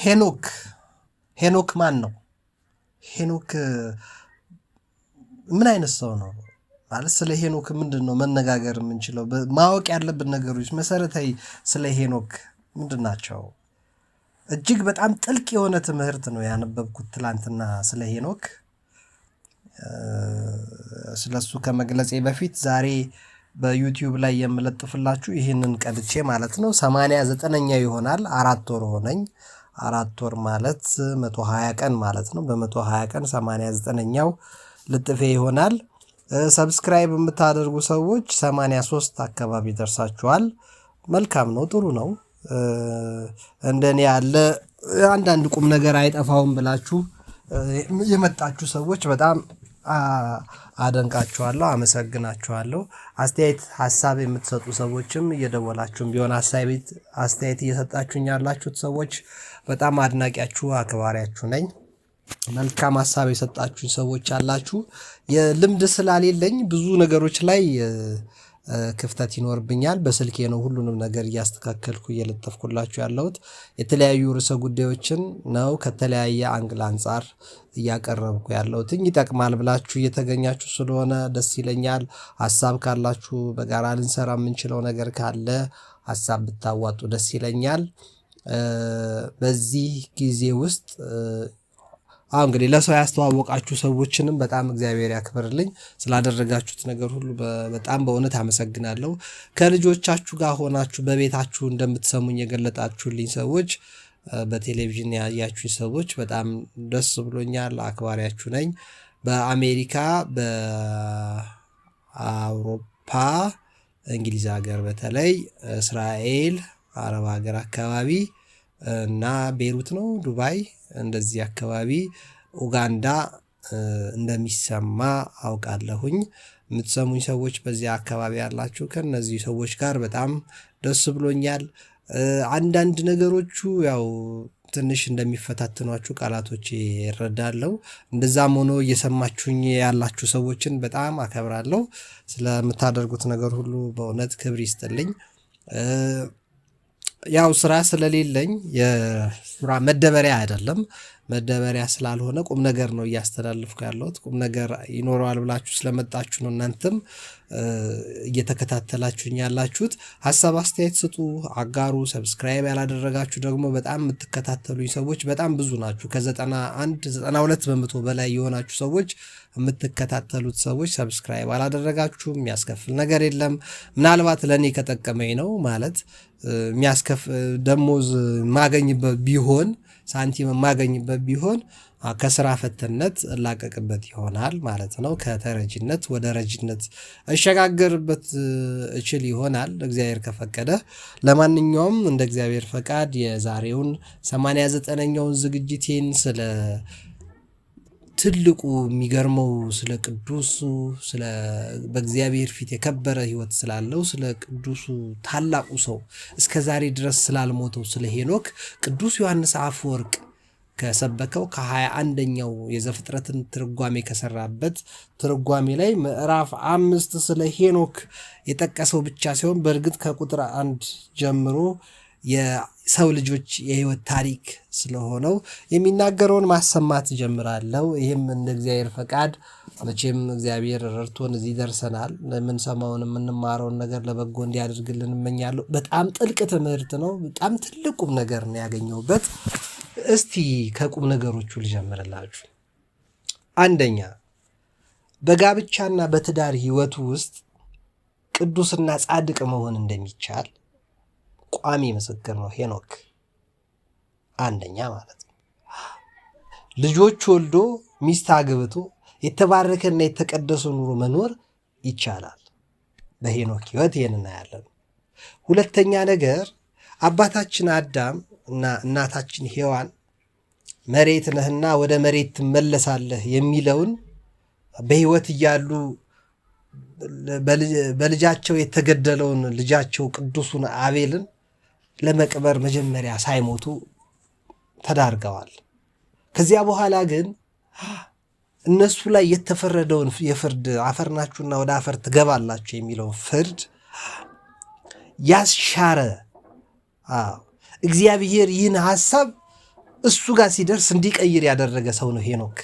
ሄኖክ ሄኖክ ማን ነው? ሄኖክ ምን አይነት ሰው ነው? ማለት ስለ ሄኖክ ምንድን ነው መነጋገር የምንችለው? ማወቅ ያለብን ነገሮች መሰረታዊ ስለ ሄኖክ ምንድን ናቸው? እጅግ በጣም ጥልቅ የሆነ ትምህርት ነው ያነበብኩት ትላንትና ስለ ሄኖክ። ስለሱ ከመግለጼ በፊት ዛሬ በዩቲዩብ ላይ የምለጥፍላችሁ ይህንን ቀድቼ ማለት ነው 89ኛ ይሆናል። 4 ወር ሆነኝ። 4 ወር ማለት 120 ቀን ማለት ነው። በ120 ቀን 89ኛው ልጥፌ ይሆናል። ሰብስክራይብ የምታደርጉ ሰዎች 83 አካባቢ ደርሳችኋል። መልካም ነው፣ ጥሩ ነው። እንደኔ ያለ አንዳንድ ቁም ነገር አይጠፋውም ብላችሁ የመጣችሁ ሰዎች በጣም አደንቃችኋለሁ፣ አመሰግናችኋለሁ። አስተያየት ሀሳብ የምትሰጡ ሰዎችም እየደወላችሁም ቢሆን አስተያየት እየሰጣችሁኝ ያላችሁት ሰዎች በጣም አድናቂያችሁ አክባሪያችሁ ነኝ። መልካም ሀሳብ የሰጣችሁኝ ሰዎች አላችሁ። የልምድ ስላሌለኝ ብዙ ነገሮች ላይ ክፍተት ይኖርብኛል። በስልኬ ነው ሁሉንም ነገር እያስተካከልኩ እየለጠፍኩላችሁ ያለሁት። የተለያዩ ርዕሰ ጉዳዮችን ነው ከተለያየ አንግል አንጻር እያቀረብኩ ያለሁት። ይጠቅማል ብላችሁ እየተገኛችሁ ስለሆነ ደስ ይለኛል። ሀሳብ ካላችሁ በጋራ ልንሰራ የምንችለው ነገር ካለ ሀሳብ ብታዋጡ ደስ ይለኛል። በዚህ ጊዜ ውስጥ እንግዲህ ለሰው ያስተዋወቃችሁ ሰዎችንም በጣም እግዚአብሔር ያክብርልኝ። ስላደረጋችሁት ነገር ሁሉ በጣም በእውነት አመሰግናለሁ። ከልጆቻችሁ ጋር ሆናችሁ በቤታችሁ እንደምትሰሙኝ የገለጣችሁልኝ ሰዎች፣ በቴሌቪዥን ያያችሁኝ ሰዎች በጣም ደስ ብሎኛል። አክባሪያችሁ ነኝ። በአሜሪካ፣ በአውሮፓ፣ እንግሊዝ ሀገር፣ በተለይ እስራኤል፣ አረብ ሀገር አካባቢ እና ቤሩት ነው ዱባይ፣ እንደዚህ አካባቢ ኡጋንዳ እንደሚሰማ አውቃለሁኝ። የምትሰሙኝ ሰዎች በዚያ አካባቢ ያላችሁ ከነዚህ ሰዎች ጋር በጣም ደስ ብሎኛል። አንዳንድ ነገሮቹ ያው ትንሽ እንደሚፈታተኗችሁ ቃላቶች ይረዳለሁ። እንደዛም ሆኖ እየሰማችሁኝ ያላችሁ ሰዎችን በጣም አከብራለሁ። ስለምታደርጉት ነገር ሁሉ በእውነት ክብር ይስጥልኝ። ያው ስራ ስለሌለኝ የስራ መደበሪያ አይደለም፣ መደበሪያ ስላልሆነ ቁም ነገር ነው እያስተላልፍኩ ያለሁት። ቁም ነገር ይኖረዋል ብላችሁ ስለመጣችሁ ነው እናንተም እየተከታተላችሁኝ ያላችሁት። ሀሳብ አስተያየት ስጡ፣ አጋሩ። ሰብስክራይብ ያላደረጋችሁ ደግሞ በጣም የምትከታተሉኝ ሰዎች በጣም ብዙ ናችሁ። ከ92 በመቶ በላይ የሆናችሁ ሰዎች የምትከታተሉት ሰዎች ሰብስክራይብ አላደረጋችሁም። የሚያስከፍል ነገር የለም። ምናልባት ለእኔ ከጠቀመኝ ነው ማለት ደሞዝ ማገኝበት ቢሆን ሳንቲም ማገኝበት ቢሆን ከስራ ፈትነት እላቀቅበት ይሆናል ማለት ነው። ከተረጅነት ወደ ረጅነት እሸጋገርበት እችል ይሆናል እግዚአብሔር ከፈቀደ። ለማንኛውም እንደ እግዚአብሔር ፈቃድ የዛሬውን 89ኛውን ዝግጅቴን ስለ ትልቁ የሚገርመው ስለ ቅዱሱ በእግዚአብሔር ፊት የከበረ ሕይወት ስላለው ስለ ቅዱሱ ታላቁ ሰው እስከ ዛሬ ድረስ ስላልሞተው ስለ ሄኖክ ቅዱስ ዮሐንስ አፈወርቅ ከሰበከው ከ21ኛው የዘፍጥረትን ትርጓሜ ከሰራበት ትርጓሜ ላይ ምዕራፍ 5 ስለ ሄኖክ የጠቀሰው ብቻ ሲሆን በእርግጥ ከቁጥር 1 ጀምሮ የሰው ልጆች የህይወት ታሪክ ስለሆነው የሚናገረውን ማሰማት ጀምራለሁ። ይህም እንደ እግዚአብሔር ፈቃድ መቼም እግዚአብሔር ረድቶን እዚህ ደርሰናል። የምንሰማውን የምንማረውን ነገር ለበጎ እንዲያደርግልን እመኛለሁ። በጣም ጥልቅ ትምህርት ነው። በጣም ትልቁም ነገር ነው ያገኘሁበት። እስቲ ከቁም ነገሮቹ ልጀምርላችሁ። አንደኛ፣ በጋብቻና በትዳር ህይወቱ ውስጥ ቅዱስና ጻድቅ መሆን እንደሚቻል ቋሚ ምስክር ነው ሄኖክ። አንደኛ ማለት ነው። ልጆች ወልዶ ሚስት አግብቶ የተባረከና የተቀደሰ ኑሮ መኖር ይቻላል። በሄኖክ ህይወት ይህን እናያለን። ሁለተኛ ነገር፣ አባታችን አዳም እና እናታችን ሔዋን መሬት ነህና ወደ መሬት ትመለሳለህ የሚለውን በህይወት እያሉ በልጃቸው የተገደለውን ልጃቸው ቅዱሱን አቤልን ለመቅበር መጀመሪያ ሳይሞቱ ተዳርገዋል። ከዚያ በኋላ ግን እነሱ ላይ የተፈረደውን የፍርድ አፈር ናችሁና ወደ አፈር ትገባላችሁ የሚለውን ፍርድ ያስሻረ እግዚአብሔር ይህን ሐሳብ እሱ ጋር ሲደርስ እንዲቀይር ያደረገ ሰው ነው ሄኖክ።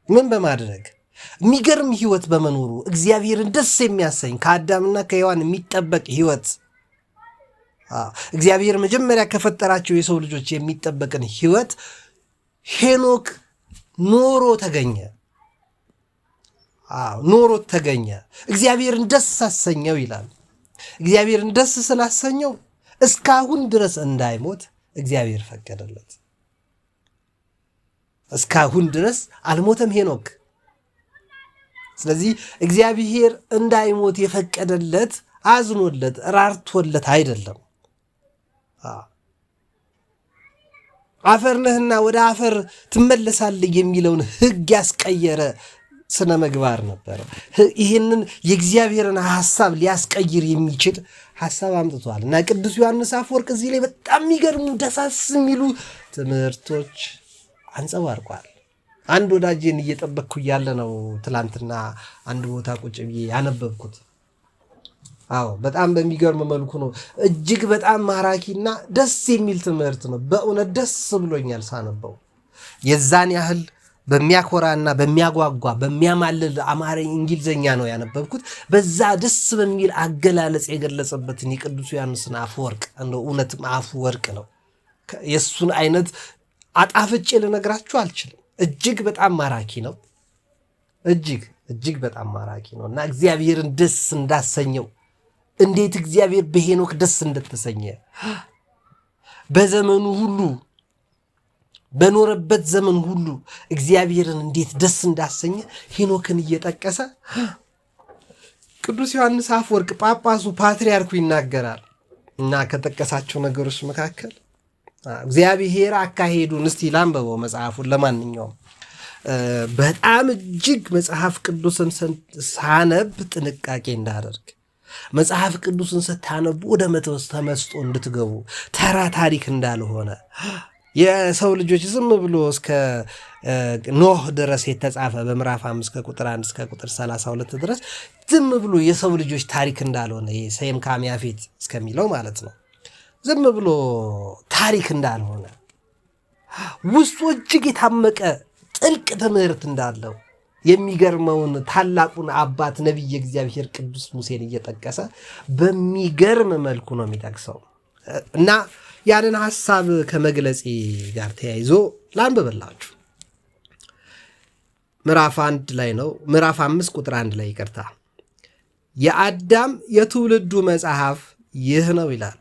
ምን በማድረግ የሚገርም ህይወት በመኖሩ እግዚአብሔርን ደስ የሚያሰኝ ከአዳምና ከሔዋን የሚጠበቅ ህይወት፣ እግዚአብሔር መጀመሪያ ከፈጠራቸው የሰው ልጆች የሚጠበቅን ህይወት ሄኖክ ኖሮ ተገኘ። ኖሮት ተገኘ። እግዚአብሔርን ደስ አሰኘው ይላል። እግዚአብሔርን ደስ ስላሰኘው እስካሁን ድረስ እንዳይሞት እግዚአብሔር ፈቀደለት። እስካሁን ድረስ አልሞተም ሄኖክ። ስለዚህ እግዚአብሔር እንዳይሞት የፈቀደለት አዝኖለት ራርቶለት አይደለም። አፈር ነህና ወደ አፈር ትመለሳለህ የሚለውን ሕግ ያስቀየረ ስነ ምግባር ነበረ። ይህንን የእግዚአብሔርን ሐሳብ ሊያስቀይር የሚችል ሐሳብ አምጥቷል እና ቅዱስ ዮሐንስ አፈወርቅ እዚህ ላይ በጣም የሚገርሙ ደሳስ የሚሉ ትምህርቶች አንጸባርቋል። አንድ ወዳጄን እየጠበቅኩ እያለ ነው ትላንትና አንድ ቦታ ቁጭ ብዬ ያነበብኩት። በጣም በሚገርም መልኩ ነው። እጅግ በጣም ማራኪና ደስ የሚል ትምህርት ነው። በእውነት ደስ ብሎኛል ሳነበው። የዛን ያህል በሚያኮራና በሚያጓጓ በሚያማልል አማርኛ እንግሊዘኛ ነው ያነበብኩት። በዛ ደስ በሚል አገላለጽ የገለጸበትን የቅዱስ ዮሐንስን አፈወርቅ እንደው እውነትም አፉ ወርቅ ነው። የሱን አይነት አጣፍጬ ልነግራችሁ አልችልም። እጅግ በጣም ማራኪ ነው። እጅግ በጣም ማራኪ ነው እና እግዚአብሔርን ደስ እንዳሰኘው እንዴት እግዚአብሔር በሄኖክ ደስ እንደተሰኘ በዘመኑ ሁሉ በኖረበት ዘመን ሁሉ እግዚአብሔርን እንዴት ደስ እንዳሰኘ ሄኖክን እየጠቀሰ ቅዱስ ዮሐንስ አፈወርቅ ጳጳሱ ፓትርያርኩ ይናገራል እና ከጠቀሳቸው ነገሮች መካከል እግዚአብሔር አካሄዱን እስቲ ላንበበው መጽሐፉን። ለማንኛውም በጣም እጅግ መጽሐፍ ቅዱስን ሳነብ ጥንቃቄ እንዳደርግ፣ መጽሐፍ ቅዱስን ስታነቡ ወደ ተመስጦ እንድትገቡ፣ ተራ ታሪክ እንዳልሆነ የሰው ልጆች ዝም ብሎ እስከ ኖህ ድረስ የተጻፈ በምዕራፍ 5 ከቁጥር 1 እስከ ቁጥር 32 ድረስ ዝም ብሎ የሰው ልጆች ታሪክ እንዳልሆነ ሴም ካም ያፌት እስከሚለው ማለት ነው። ዝም ብሎ ታሪክ እንዳልሆነ ውስጡ እጅግ የታመቀ ጥልቅ ትምህርት እንዳለው የሚገርመውን ታላቁን አባት ነቢየ እግዚአብሔር ቅዱስ ሙሴን እየጠቀሰ በሚገርም መልኩ ነው የሚጠቅሰው እና ያንን ሐሳብ ከመግለጽ ጋር ተያይዞ ላንብብላችሁ። ምዕራፍ 1 ላይ ነው። ምዕራፍ 5 ቁጥር 1 ላይ ይቅርታ፣ የአዳም የትውልዱ መጽሐፍ ይህ ነው ይላል።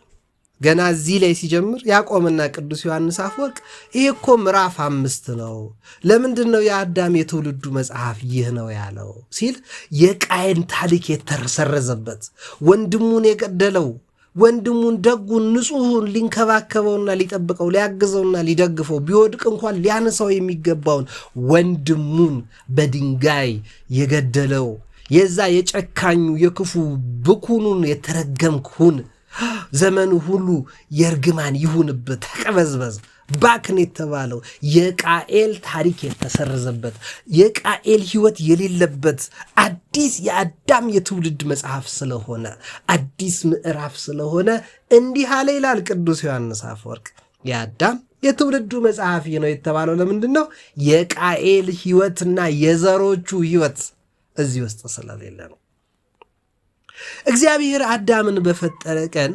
ገና እዚህ ላይ ሲጀምር ያዕቆብና ቅዱስ ዮሐንስ አፈወርቅ ይህ እኮ ምዕራፍ 5 ነው፣ ለምንድን ነው የአዳም የትውልዱ መጽሐፍ ይህ ነው ያለው ሲል የቃየን ታሪክ የተሰረዘበት፣ ወንድሙን የገደለው ወንድሙን ደጉን ንጹሑን ሊንከባከበውና ሊጠብቀው ሊያግዘውና ሊደግፈው ቢወድቅ እንኳን ሊያነሳው የሚገባውን ወንድሙን በድንጋይ የገደለው የዛ የጨካኙ የክፉ ብኩኑን የተረገምኩን ዘመኑ ሁሉ የእርግማን ይሁንበት ተቀበዝበዝ ባክን የተባለው የቃኤል ታሪክ የተሰረዘበት የቃኤል ሕይወት የሌለበት አዲስ የአዳም የትውልድ መጽሐፍ ስለሆነ አዲስ ምዕራፍ ስለሆነ እንዲህ አለ ይላል ቅዱስ ዮሐንስ አፈወርቅ። የአዳም የትውልዱ መጽሐፍ ነው የተባለው ለምንድን ነው? የቃኤል ሕይወትና የዘሮቹ ሕይወት እዚህ ውስጥ ስለሌለ ነው። እግዚአብሔር አዳምን በፈጠረ ቀን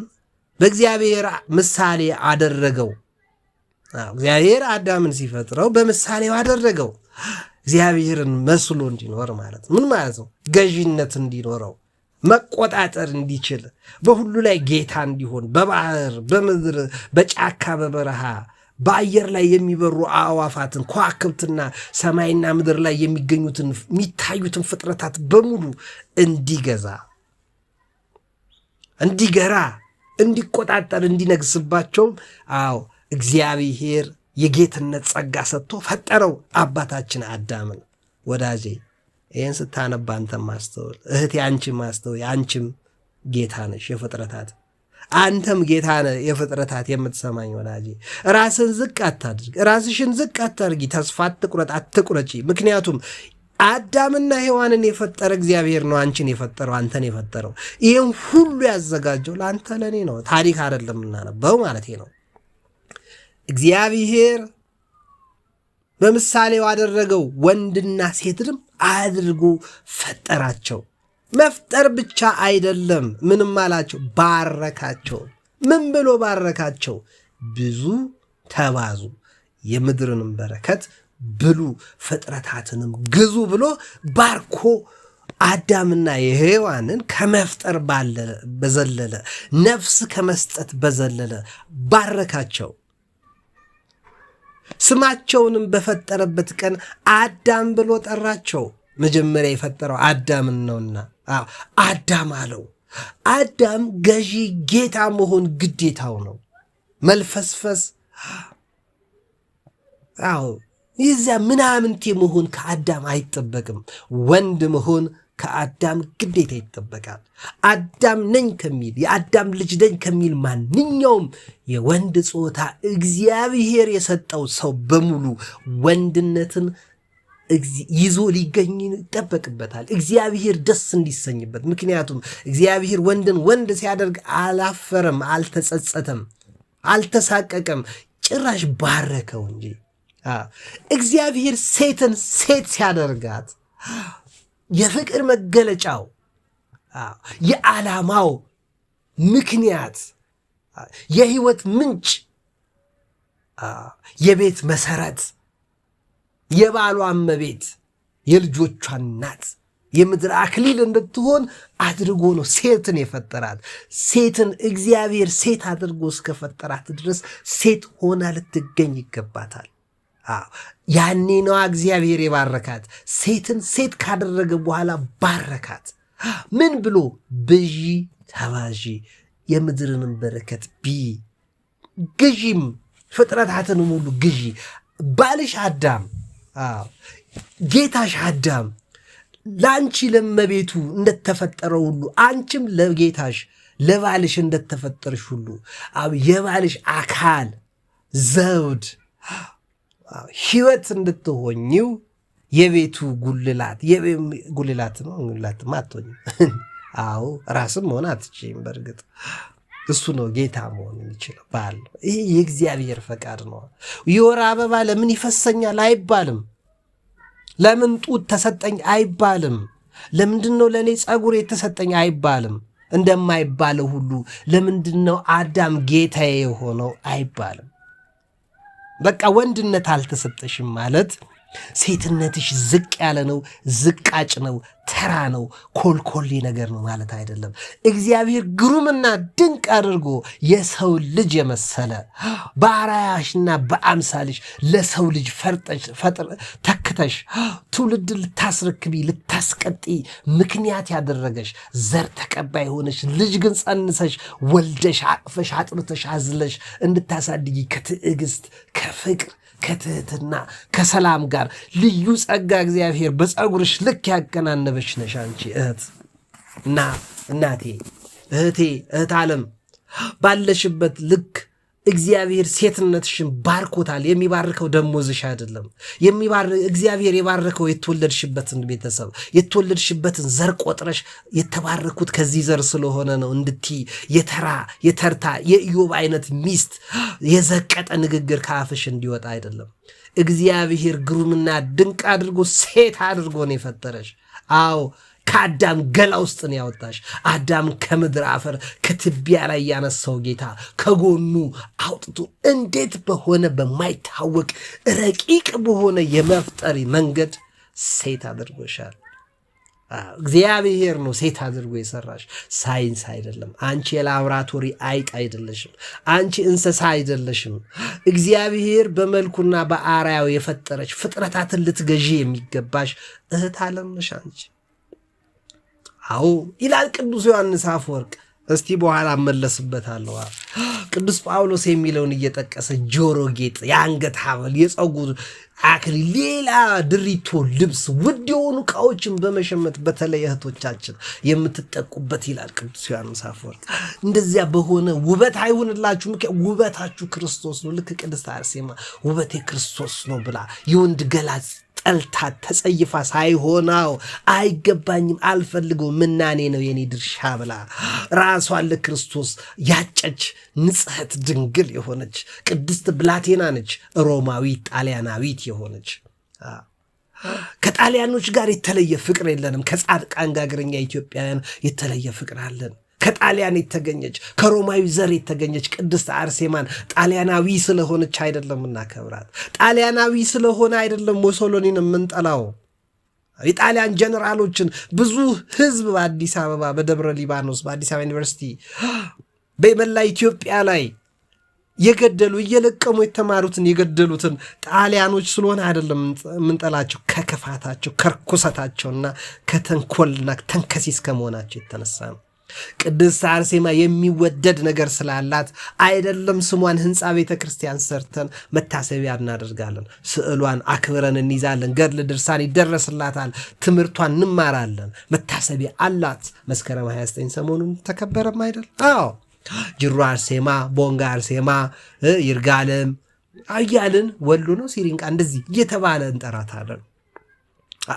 በእግዚአብሔር ምሳሌ አደረገው። እግዚአብሔር አዳምን ሲፈጥረው በምሳሌው አደረገው። እግዚአብሔርን መስሎ እንዲኖር ማለት ምን ማለት ነው? ገዢነት እንዲኖረው፣ መቆጣጠር እንዲችል፣ በሁሉ ላይ ጌታ እንዲሆን፣ በባህር በምድር በጫካ በበረሃ በአየር ላይ የሚበሩ አዕዋፋትን ከዋክብትና ሰማይና ምድር ላይ የሚገኙትን የሚታዩትን ፍጥረታት በሙሉ እንዲገዛ፣ እንዲገራ፣ እንዲቆጣጠር፣ እንዲነግስባቸውም እግዚአብሔር የጌትነት ጸጋ ሰጥቶ ፈጠረው አባታችን አዳምን። ወዳጄ ይህን ስታነባ አንተም ማስተውል፣ እህቴ አንቺም ማስተውል። አንቺም ጌታ ነሽ የፍጥረታት፣ አንተም ጌታ ነህ የፍጥረታት። የምትሰማኝ ወዳጄ ራስን ዝቅ አታድርግ፣ ራስሽን ዝቅ አታድርጊ። ተስፋ አትቁረጥ፣ አትቁረጪ። ምክንያቱም አዳምና ሔዋንን የፈጠረ እግዚአብሔር ነው። አንቺን የፈጠረው አንተን የፈጠረው ይህን ሁሉ ያዘጋጀው ለአንተ ለእኔ ነው። ታሪክ አይደለም እናነበው ማለት ነው። እግዚአብሔር በምሳሌው አደረገው፣ ወንድና ሴትንም አድርጎ ፈጠራቸው። መፍጠር ብቻ አይደለም፣ ምንም አላቸው? ባረካቸው። ምን ብሎ ባረካቸው? ብዙ ተባዙ፣ የምድርንም በረከት ብሉ፣ ፍጥረታትንም ግዙ ብሎ ባርኮ አዳምና ሔዋንን ከመፍጠር በዘለለ ነፍስ ከመስጠት በዘለለ ባረካቸው። ስማቸውንም በፈጠረበት ቀን አዳም ብሎ ጠራቸው። መጀመሪያ የፈጠረው አዳምን ነውና አዳም አለው። አዳም ገዢ ጌታ መሆን ግዴታው ነው። መልፈስፈስ ይዚያ ምናምንቴ መሆን ከአዳም አይጠበቅም። ወንድ መሆን ከአዳም ግዴታ ይጠበቃል። አዳም ነኝ ከሚል የአዳም ልጅ ነኝ ከሚል ማንኛውም የወንድ ጾታ እግዚአብሔር የሰጠው ሰው በሙሉ ወንድነትን ይዞ ሊገኝ ይጠበቅበታል። እግዚአብሔር ደስ እንዲሰኝበት። ምክንያቱም እግዚአብሔር ወንድን ወንድ ሲያደርግ አላፈረም፣ አልተጸጸተም፣ አልተሳቀቀም፣ ጭራሽ ባረከው እንጂ። እግዚአብሔር ሴትን ሴት ሲያደርጋት የፍቅር መገለጫው የዓላማው ምክንያት የህይወት ምንጭ የቤት መሰረት የባሏ እመቤት የልጆቿ እናት የምድር አክሊል እንድትሆን አድርጎ ነው ሴትን የፈጠራት። ሴትን እግዚአብሔር ሴት አድርጎ እስከፈጠራት ድረስ ሴት ሆና ልትገኝ ይገባታል። ያኔ ነው እግዚአብሔር የባረካት። ሴትን ሴት ካደረገ በኋላ ባረካት። ምን ብሎ? ብዢ ተባዢ፣ የምድርንም በረከት ግዢም፣ ፍጥረታትንም ሁሉ ግዢ። ባልሽ አዳም፣ ጌታሽ አዳም ለአንቺ ለመቤቱ እንደተፈጠረው ሁሉ አንቺም ለጌታሽ ለባልሽ እንደተፈጠርሽ ሁሉ የባልሽ አካል ዘውድ ህይወት እንድትሆኝው የቤቱ ጉልላት ነው። ጉልላት ማቶኝ ራስም መሆን አትችይም። በእርግጥ እሱ ነው ጌታ መሆን የሚችለው ባል። ይሄ የእግዚአብሔር ፈቃድ ነው። የወር አበባ ለምን ይፈሰኛል አይባልም። ለምን ጡት ተሰጠኝ አይባልም። ለምንድነው ለኔ ጸጉር የተሰጠኝ አይባልም። እንደማይባለው ሁሉ ለምንድነው አዳም ጌታዬ የሆነው አይባልም። በቃ ወንድነት አልተሰጠሽም ማለት ሴትነትሽ ዝቅ ያለ ነው፣ ዝቃጭ ነው፣ ተራ ነው፣ ኮልኮሌ ነገር ነው ማለት አይደለም። እግዚአብሔር ግሩምና ድንቅ አድርጎ የሰው ልጅ የመሰለ በአርአያሽና በአምሳልሽ ለሰው ልጅ ተክተሽ ትውልድ ልታስረክቢ ልታስቀጢ ምክንያት ያደረገሽ ዘር ተቀባይ ሆነሽ ልጅ ግን ጸንሰሽ ወልደሽ አቅፈሽ አጥርተሽ አዝለሽ እንድታሳድጊ ከትዕግስት ከፍቅር ከትህትና ከሰላም ጋር ልዩ ጸጋ እግዚአብሔር በጸጉርሽ ልክ ያገናነበሽ ነሽ አንቺ እህት እና እናቴ እህት ዓለም ባለሽበት ልክ እግዚአብሔር ሴትነትሽን ባርኮታል። የሚባርከው ደሞዝሽ አይደለም። እግዚአብሔር የባረከው የተወለድሽበትን ቤተሰብ የተወለድሽበትን ዘር ቆጥረሽ የተባረኩት ከዚህ ዘር ስለሆነ ነው እንድትይ የተርታ የኢዮብ አይነት ሚስት የዘቀጠ ንግግር ከአፍሽ እንዲወጣ አይደለም። እግዚአብሔር ግሩምና ድንቅ አድርጎ ሴት አድርጎ ነው የፈጠረሽ። ከአዳም ገላ ውስጥ ነው ያወጣሽ። አዳም ከምድር አፈር ከትቢያ ላይ ያነሳው ጌታ ከጎኑ አውጥቶ እንዴት በሆነ በማይታወቅ ረቂቅ በሆነ የመፍጠሪ መንገድ ሴት አድርጎሻል። እግዚአብሔር ነው ሴት አድርጎ የሰራሽ፣ ሳይንስ አይደለም። አንቺ የላቦራቶሪ አይጥ አይደለሽም። አንቺ እንስሳ አይደለሽም። እግዚአብሔር በመልኩና በአርአያው የፈጠረች ፍጥረታትን ልትገዢ የሚገባሽ እህት ዓለም ነሽ አንቺ። ይላል ቅዱስ ዮሐንስ አፈወርቅ። እስቲ በኋላ መለስበታለሁ። ቅዱስ ጳውሎስ የሚለውን እየጠቀሰ ጆሮ ጌጥ፣ የአንገት ሐብል፣ የፀጉር አክሊል፣ ሌላ ድሪቶ ልብስ፣ ውድ የሆኑ ዕቃዎችን በመሸመት በተለይ እህቶቻችን የምትጠቁበት ይላል ቅዱስ ዮሐንስ አፈወርቅ። እንደዚያ በሆነ ውበት አይሁንላችሁ፣ ውበታችሁ ክርስቶስ ነው። ልክ ቅድስት አርሴማ ውበቴ ክርስቶስ ነው ብላ የወንድ ገላ ጠልታት ተጸይፋ ሳይሆናው አይገባኝም አልፈልገው ምናኔ ነው የኔ ድርሻ ብላ ራሷን ለክርስቶስ ያጨች ንጽሕት ድንግል የሆነች ቅድስት ብላቴና ነች። ሮማዊት ጣሊያናዊት የሆነች ከጣሊያኖች ጋር የተለየ ፍቅር የለንም። ከጻድቃን ጋር እኛ ኢትዮጵያውያን የተለየ ፍቅር አለን። ከጣሊያን የተገኘች ከሮማዊ ዘር የተገኘች ቅድስት አርሴማን ጣሊያናዊ ስለሆነች አይደለም እናከብራት። ጣሊያናዊ ስለሆነ አይደለም ሞሶሎኒን የምንጠላው። የጣሊያን ጀነራሎችን ብዙ ህዝብ በአዲስ አበባ በደብረ ሊባኖስ በአዲስ አበባ ዩኒቨርሲቲ በመላ ኢትዮጵያ ላይ የገደሉ እየለቀሙ የተማሩትን የገደሉትን ጣሊያኖች ስለሆነ አይደለም የምንጠላቸው። ከክፋታቸው ከርኩሰታቸውና ከተንኮልና ተንከሲስ ከመሆናቸው የተነሳ ነው። ቅድስት አርሴማ የሚወደድ ነገር ስላላት አይደለም ስሟን ህንፃ ቤተ ክርስቲያን ሰርተን መታሰቢያ እናደርጋለን። ስዕሏን አክብረን እንይዛለን። ገድል ድርሳን ይደረስላታል። ትምህርቷን እንማራለን። መታሰቢያ አላት። መስከረም 29 ሰሞኑን ተከበረም አይደል? አዎ ጅሩ አርሴማ፣ ቦንጋ አርሴማ፣ ይርጋለም አያልን ወሎ ነው ሲሪንቃ እንደዚህ እየተባለ እንጠራታለን።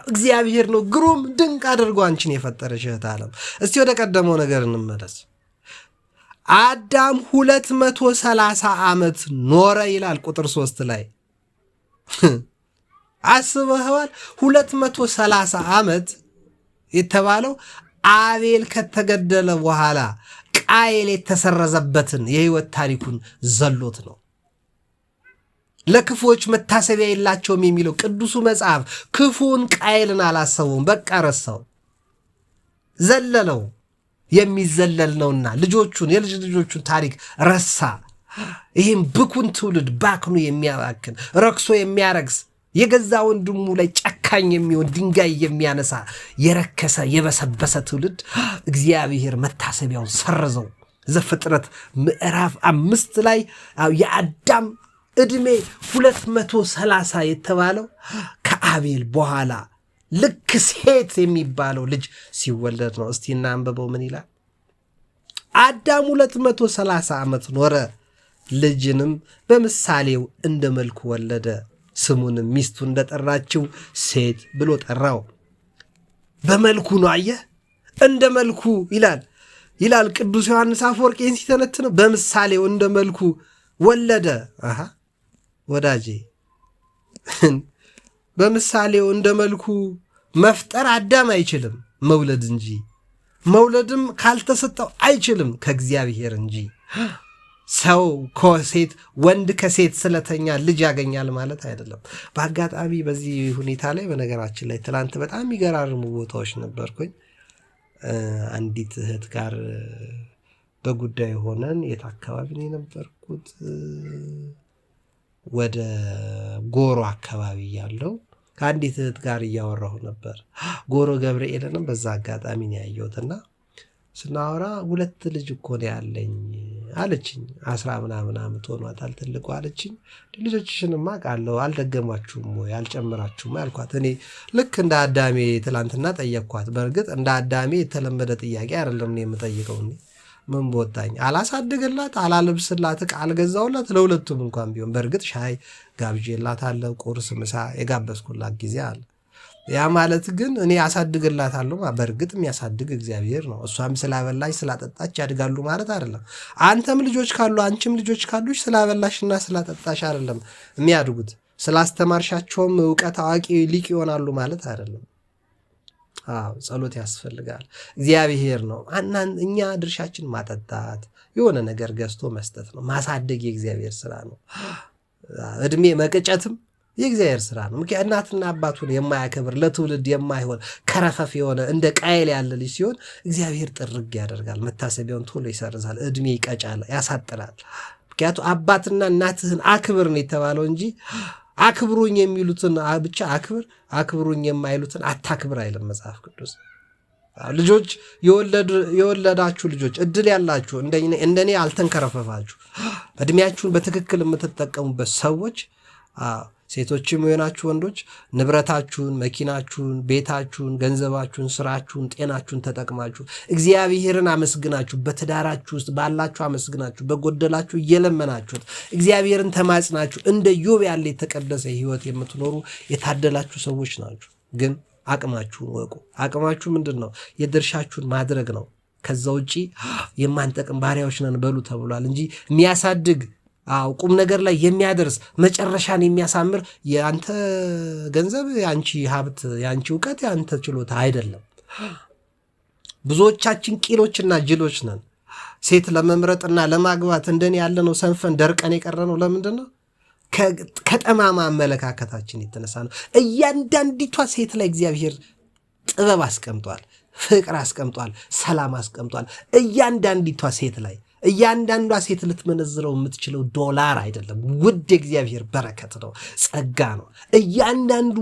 እግዚአብሔር ነው ግሩም ድንቅ አድርጎ አንቺን የፈጠረሽ እህት ዓለም። እስቲ ወደ ቀደመው ነገር እንመለስ። አዳም 230 ዓመት ኖረ ይላል ቁጥር 3 ላይ። አስበኸዋል? 230 ዓመት የተባለው አቤል ከተገደለ በኋላ ቃየል የተሰረዘበትን የህይወት ታሪኩን ዘሎት ነው። ለክፎች መታሰቢያ የላቸውም የሚለው ቅዱሱ መጽሐፍ ክፉን ቃየልን አላሰበውም፣ በቃ ረሳው፣ ዘለለው። የሚዘለል ነውና ልጆቹን የልጅ ልጆቹን ታሪክ ረሳ። ይህም ብኩን ትውልድ ባክኑ የሚያባክን ረክሶ የሚያረክስ የገዛ ወንድሙ ላይ ጨካኝ የሚሆን ድንጋይ የሚያነሳ የረከሰ የበሰበሰ ትውልድ እግዚአብሔር መታሰቢያውን ሰረዘው። ዘፍጥረት ምዕራፍ 5 ላይ የአዳም ዕድሜ 230 የተባለው ከአቤል በኋላ ልክ ሴት የሚባለው ልጅ ሲወለድ ነው። እስቲ እናንብበው ምን ይላል? አዳም 230 ዓመት ኖረ፣ ልጅንም በምሳሌው እንደ መልኩ ወለደ። ስሙንም ሚስቱ እንደጠራችው ሴት ብሎ ጠራው። በመልኩ ነው። አየህ፣ እንደ መልኩ ይላል ቅዱስ ዮሐንስ አፈወርቅ ሲተነትነው፣ በምሳሌው እንደ መልኩ ወለደ። ወዳጄ በምሳሌው እንደ መልኩ መፍጠር አዳም አይችልም፣ መውለድ እንጂ። መውለድም ካልተሰጠው አይችልም ከእግዚአብሔር እንጂ። ሰው ከሴት ወንድ ከሴት ስለተኛ ልጅ ያገኛል ማለት አይደለም። በአጋጣሚ በዚህ ሁኔታ ላይ በነገራችን ላይ ትላንት በጣም የሚገራርሙ ቦታዎች ነበርኩኝ። አንዲት እህት ጋር በጉዳይ ሆነን የት አካባቢ ነው የነበርኩት? ወደ ጎሮ አካባቢ ያለው ከአንዲት እህት ጋር እያወራሁ ነበር። ጎሮ ገብርኤልንም በዛ አጋጣሚ ነው ያየሁትና ስናወራ 2 ልጅ እኮ ነው ያለኝ አለችኝ። 10 ምናምን ዓመት ሆኗታል ትልቁ አለችኝ። ልጆችሽንማ ቃለው አልደገማችሁም ወይ አልጨምራችሁም አልኳት። እኔ ልክ እንደ አዳሜ ትላንትና ጠየቅኳት። በእርግጥ እንደ አዳሜ የተለመደ ጥያቄ አይደለም ነው የምጠይቀው። ምን ቦታኝ አላሳድግላት አላለብስላት ቃል ገዛውላት ለሁለቱም እንኳን ቢሆን። በእርግጥ ሻይ ጋብዤላታለሁ፣ ቁርስ ምሳ የጋበዝኩላት ጊዜ አለ። ያ ማለት ግን እኔ አሳድግላታለሁ በእርግጥ የሚያሳድግ እግዚአብሔር ነው። እሷም ስላበላሽ ስላጠጣች ያድጋሉ ማለት አይደለም። አንተም ልጆች ካሉ አንቺም ልጆች ካሉሽ ስላበላሽና ስላጠጣሽ አይደለም የሚያድጉት። ስላስተማርሻቸውም እውቀት አዋቂ ሊቅ ይሆናሉ ማለት አይደለም። ጸሎት ያስፈልጋል። እግዚአብሔር ነው። እኛ ድርሻችን ማጠጣት፣ የሆነ ነገር ገዝቶ መስጠት ነው። ማሳደግ የእግዚአብሔር ስራ ነው። እድሜ መቅጨትም የእግዚአብሔር ስራ ነው። ምክንያት እናትና አባቱን የማያከብር ለትውልድ የማይሆን ከረፈፍ የሆነ እንደ ቃየል ያለ ልጅ ሲሆን እግዚአብሔር ጥርግ ያደርጋል። መታሰቢያውን ቶሎ ይሰርዛል። እድሜ ይቀጫል፣ ያሳጥራል። ምክንያቱ አባትና እናትህን አክብር ነው የተባለው እንጂ አክብሩኝ የሚሉትን ብቻ አክብሩኝ የማይሉትን አታክብር አይልም መጽሐፍ ቅዱስ። ልጆች የወለዳችሁ ልጆች እድል ያላችሁ እንደኔ አልተንከረፈፋችሁ እድሜያችሁን በትክክል የምትጠቀሙበት ሰዎች ሴቶችም የሆናችሁ ወንዶች ንብረታችሁን፣ መኪናችሁን፣ ቤታችሁን፣ ገንዘባችሁን፣ ስራችሁን፣ ጤናችሁን ተጠቅማችሁ እግዚአብሔርን አመስግናችሁ በትዳራችሁ ውስጥ ባላችሁ አመስግናችሁ በጎደላችሁ እየለመናችሁት እግዚአብሔርን ተማጽናችሁ እንደ ዮብ ያለ የተቀደሰ ሕይወት የምትኖሩ የታደላችሁ ሰዎች ናችሁ። ግን አቅማችሁን ወቁ። አቅማችሁ ምንድን ነው? የድርሻችሁን ማድረግ ነው። ከዛ ውጪ የማንጠቅም ባሪያዎች ነን በሉ ተብሏል እንጂ የሚያሳድግ ቁም ነገር ላይ የሚያደርስ መጨረሻን የሚያሳምር የአንተ ገንዘብ፣ የአንቺ ሀብት፣ የአንቺ እውቀት፣ የአንተ ችሎታ አይደለም። ብዙዎቻችን ቂሎችና ጅሎች ነን። ሴት ለመምረጥና ለማግባት እንደኔ ያለነው ሰንፈን ደርቀን የቀረ ነው። ለምንድን ነው? ከጠማማ አመለካከታችን የተነሳ ነው። እያንዳንዲቷ ሴት ላይ እግዚአብሔር ጥበብ አስቀምጧል፣ ፍቅር አስቀምጧል፣ ሰላም አስቀምጧል። እያንዳንዲቷ ሴት ላይ እያንዳንዷ ሴት ልትመነዝረው የምትችለው ዶላር አይደለም፣ ውድ የእግዚአብሔር በረከት ነው፣ ጸጋ ነው። እያንዳንዱ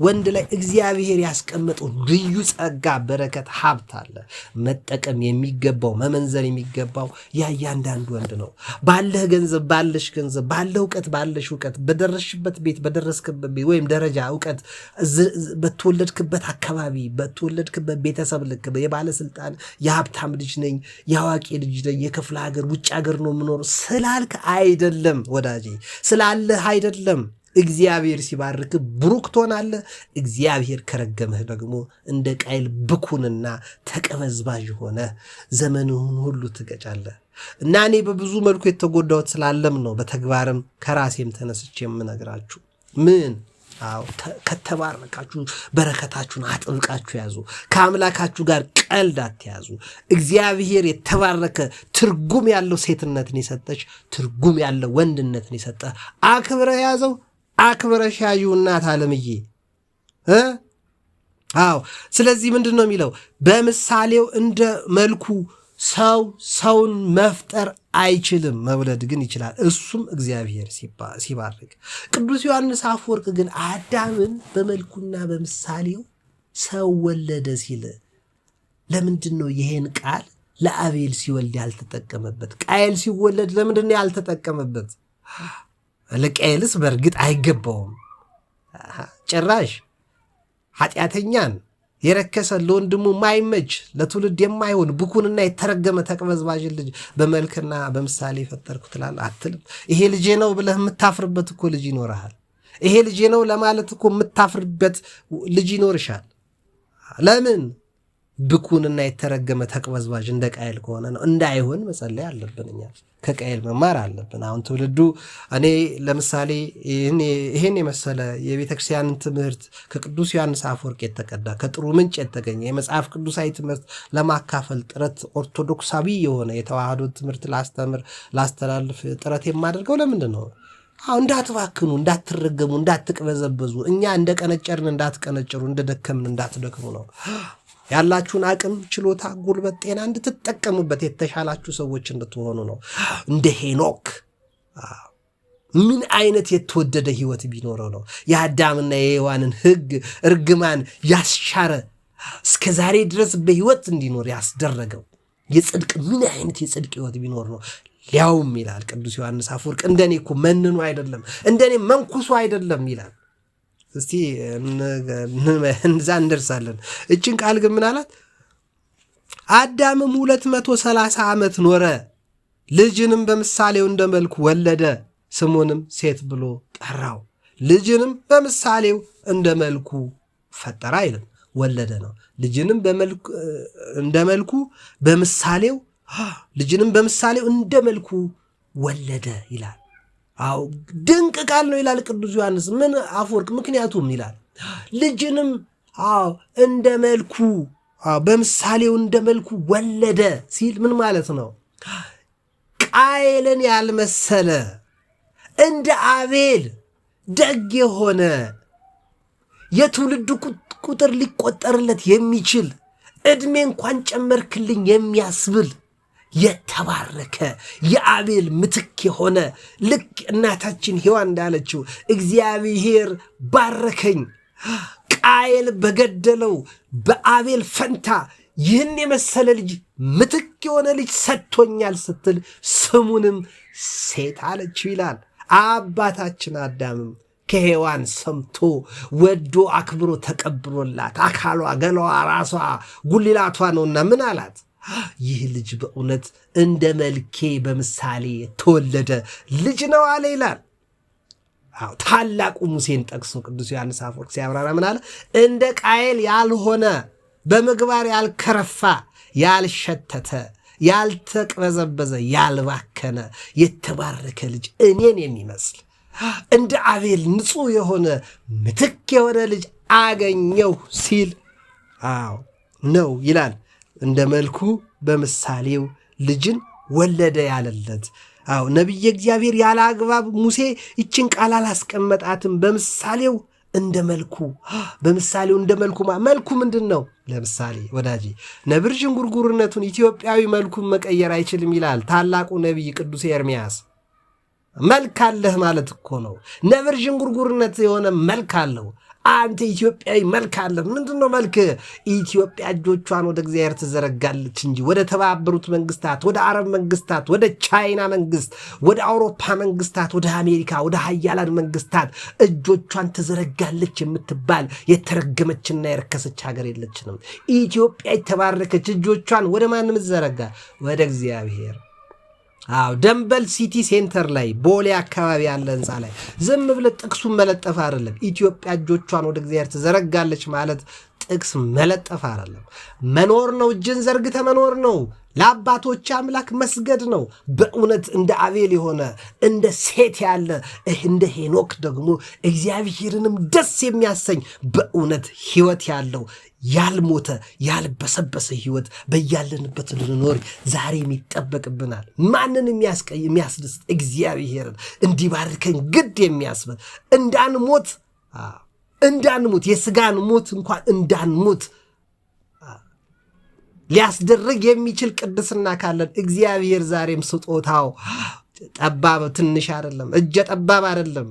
ወንድ ላይ እግዚአብሔር ያስቀመጠው ልዩ ጸጋ፣ በረከት፣ ሀብት አለ። መጠቀም የሚገባው መመንዘር የሚገባው እያንዳንዱ ወንድ ነው። ባለህ ገንዘብ፣ ባለሽ ገንዘብ፣ ባለህ እውቀት፣ ባለሽ እውቀት፣ በደረስሽበት ቤት፣ በደረስክበት ቤት ወይም ደረጃ እውቀት፣ በተወለድክበት አካባቢ፣ በተወለድክበት ቤተሰብ ልክ የባለስልጣን የሀብታም ልጅ ነኝ፣ የአዋቂ ልጅ ነኝ፣ ክፍለ ሀገር ውጭ ሀገር ነው የምኖረው ስላልክ አይደለም ወዳጄ፣ ስላለህ አይደለም። እግዚአብሔር ሲባርክ ብሩክ ትሆናለህ። እግዚአብሔር ከረገመህ ደግሞ እንደ ቃየል ብኩንና ተቀበዝባዥ ሆነ ዘመንህን ሁሉ ትገጫለህ። እና እኔ በብዙ መልኩ የተጎዳሁት ስላለም ነው በተግባርም ከራሴም ተነስቼ የምነግራችሁ። ምን ከተባረካችሁ በረከታችሁን አጥብቃችሁ ያዙ። ከአምላካችሁ ጋር ቀልድ አትያዙ። እግዚአብሔር የተባረከ ትርጉም ያለው ሴትነትን የሰጠች፣ ትርጉም ያለው ወንድነትን የሰጠ አክብረህ ያዘው፣ አክብረሽ ያዢው እናት ዓለምዬ። ስለዚህ ምንድን ነው የሚለው? በምሳሌው እንደ መልኩ ሰውን መፍጠር አይችልም፣ መውለድ ግን ይችላል፣ እሱም እግዚአብሔር ሲባርክ። ቅዱስ ዮሐንስ አፈወርቅ ግን አዳምን በመልኩና በምሳሌው ሰው ወለደ ሲል ለምንድን ነው ይሄን ቃል ለአቤል ሲወልድ ያልተጠቀመበት? ቃየል ሲወለድ ለምንድን ነው ያልተጠቀመበት? ለቃየልስ በእርግጥ አይገባውም። ጭራሽ ኃጢአተኛን የረከሰ ለወንድሙ ማይመች ለትውልድ የማይሆን ብኩንና የተረገመ ተቅበዝባዥ ልጅ በመልክና በምሳሌ ፈጠርኩ ትላለህ አትልም? ይሄ ልጄ ነው ብለህ የምታፍርበት እኮ ልጅ ይኖርሃል። ይሄ ልጄ ነው ለማለት እኮ የምታፍርበት ልጅ ይኖርሻል። ለምን? ብኩንና የተረገመ ተቅበዝባዥ እንደ ቃየል ከሆነ ነው። እንዳይሆን መጸለይ አለብን። እኛ ከቃየል መማር አለብን። አሁን ትውልዱ እኔ ለምሳሌ ይህን የመሰለ የቤተክርስቲያንን ትምህርት ከቅዱስ ዮሐንስ አፈወርቅ የተቀዳ ከጥሩ ምንጭ የተገኘ የመጽሐፍ ቅዱሳዊ ትምህርት ለማካፈል ጥረት ኦርቶዶክሳዊ የሆነ የተዋህዶ ትምህርት ላስተላልፍ ጥረት የማደርገው ለምንድን ነው? እንዳትባክኑ፣ እንዳትረገሙ፣ እንዳትቅበዘበዙ፣ እኛ እንደቀነጨርን እንዳትቀነጨሩ፣ እንደደከምን እንዳትደክሙ ነው። ያላችሁን አቅም፣ ችሎታ፣ ጉልበት፣ ጤና እንድትጠቀሙበት የተሻላችሁ ሰዎች እንድትሆኑ ነው። እንደ ሄኖክ ምን አይነት የተወደደ ህይወት ቢኖረው ነው የአዳምና የሔዋንን ህግ እርግማን ያስሻረ እስከ ዛሬ ድረስ በህይወት እንዲኖር ያስደረገው የጽድቅ ምን አይነት የጽድቅ ህይወት ቢኖር ነው? ሊያውም ይላል ቅዱስ ዮሐንስ አፈወርቅ እንደኔ እኮ መንኑ አይደለም፣ እንደኔ መንኩሱ አይደለም ይላል። እስቲ እንዛ እንደርሳለን። እችን ቃል ግን ምን አላት? አዳምም 230 ዓመት ኖረ፣ ልጅንም በምሳሌው እንደ መልኩ ወለደ፣ ስሙንም ሴት ብሎ ጠራው። ልጅንም በምሳሌው እንደ መልኩ ፈጠረ አይልም፣ ወለደ ነው። ልጅንም እንደ መልኩ በምሳሌው ልጅንም በምሳሌው እንደ መልኩ ወለደ ይላል። ድንቅ ቃል ነው ይላል ቅዱስ ዮሐንስ ምን አፈወርቅ። ምክንያቱም ይላል ልጅንም እንደ መልኩ በምሳሌው እንደ መልኩ ወለደ ሲል ምን ማለት ነው? ቃየልን ያልመሰለ እንደ አቤል ደግ የሆነ የትውልድ ቁጥር ሊቆጠርለት የሚችል ዕድሜ እንኳን ጨመርክልኝ የሚያስብል የተባረከ የአቤል ምትክ የሆነ ልክ እናታችን ሔዋን እንዳለችው እግዚአብሔር ባረከኝ፣ ቃየል በገደለው በአቤል ፈንታ ይህን የመሰለ ልጅ ምትክ የሆነ ልጅ ሰጥቶኛል ስትል ስሙንም ሴት አለችው ይላል። አባታችን አዳምም ከሔዋን ሰምቶ ወዶ አክብሮ ተቀብሎላት አካሏ፣ ገላዋ፣ ራሷ፣ ጉልላቷ ነውና ምን አላት? ይህ ልጅ በእውነት እንደ መልኬ በምሳሌ የተወለደ ልጅ ነው አለ ይላል። ታላቁ ሙሴን ጠቅሶ ቅዱስ ዮሐንስ አፈወርቅ ሲያብራራ ምን አለ? እንደ ቃየል ያልሆነ በምግባር ያልከረፋ ያልሸተተ ያልተቅበዘበዘ ያልባከነ የተባረከ ልጅ እኔን የሚመስል እንደ አቤል ንጹሕ የሆነ ምትክ የሆነ ልጅ አገኘሁ ሲል ነው ይላል። እንደ መልኩ በምሳሌው ልጅን ወለደ ያለለት ነቢየ እግዚአብሔር ያለ አግባብ ሙሴ ይችን ቃል አላስቀመጣትም። በምሳሌው እንደ መልኩ በምሳሌው እንደ መልኩ መልኩ ምንድን ነው? ለምሳሌ ወዳጄ ነብር ዥንጉርጉርነቱን ኢትዮጵያዊ መልኩን መቀየር አይችልም ይላል ታላቁ ነቢይ ቅዱስ ኤርምያስ። መልክ አለህ ማለት እኮ ነው። ነብር ዥንጉርጉርነት የሆነ መልክ አለው። አንተ ኢትዮጵያዊ መልክ አለ። ምንድን ነው መልክ? ኢትዮጵያ እጆቿን ወደ እግዚአብሔር ትዘረጋለች እንጂ ወደ ተባበሩት መንግስታት፣ ወደ አረብ መንግስታት፣ ወደ ቻይና መንግስት፣ ወደ አውሮፓ መንግስታት፣ ወደ አሜሪካ፣ ወደ ሀያላን መንግስታት እጆቿን ትዘረጋለች የምትባል የተረገመችና የረከሰች ሀገር የለችንም። ኢትዮጵያ የተባረከች እጆቿን ወደ ማንም ትዘረጋ? ወደ እግዚአብሔር። ደንበል ሲቲ ሴንተር ላይ ቦሌ አካባቢ ያለ ህንፃ ላይ ዝም ብለ ጥቅሱን መለጠፍ አይደለም። ኢትዮጵያ እጆቿን ወደ እግዚአብሔር ትዘረጋለች ማለት ጥቅስ መለጠፍ አይደለም፣ መኖር ነው። እጅን ዘርግተ መኖር ነው። ለአባቶች አምላክ መስገድ ነው። በእውነት እንደ አቤል የሆነ እንደ ሴት ያለ እንደ ሄኖክ ደግሞ እግዚአብሔርንም ደስ የሚያሰኝ በእውነት ህይወት ያለው ያልሞተ ያልበሰበሰ ህይወት በያለንበት ልንኖር ዛሬም ይጠበቅብናል። ማንን የሚያስደስት እግዚአብሔርን እንዲባርከን ግድ የሚያስበት እንዳንሞት የስጋን ሞት እንኳን እንዳንሞት ሊያስደርግ የሚችል ቅድስና ካለን እግዚአብሔር ዛሬም ስጦታው ጠባብ ትንሽ አይደለም፣ እጀ ጠባብ አይደለም።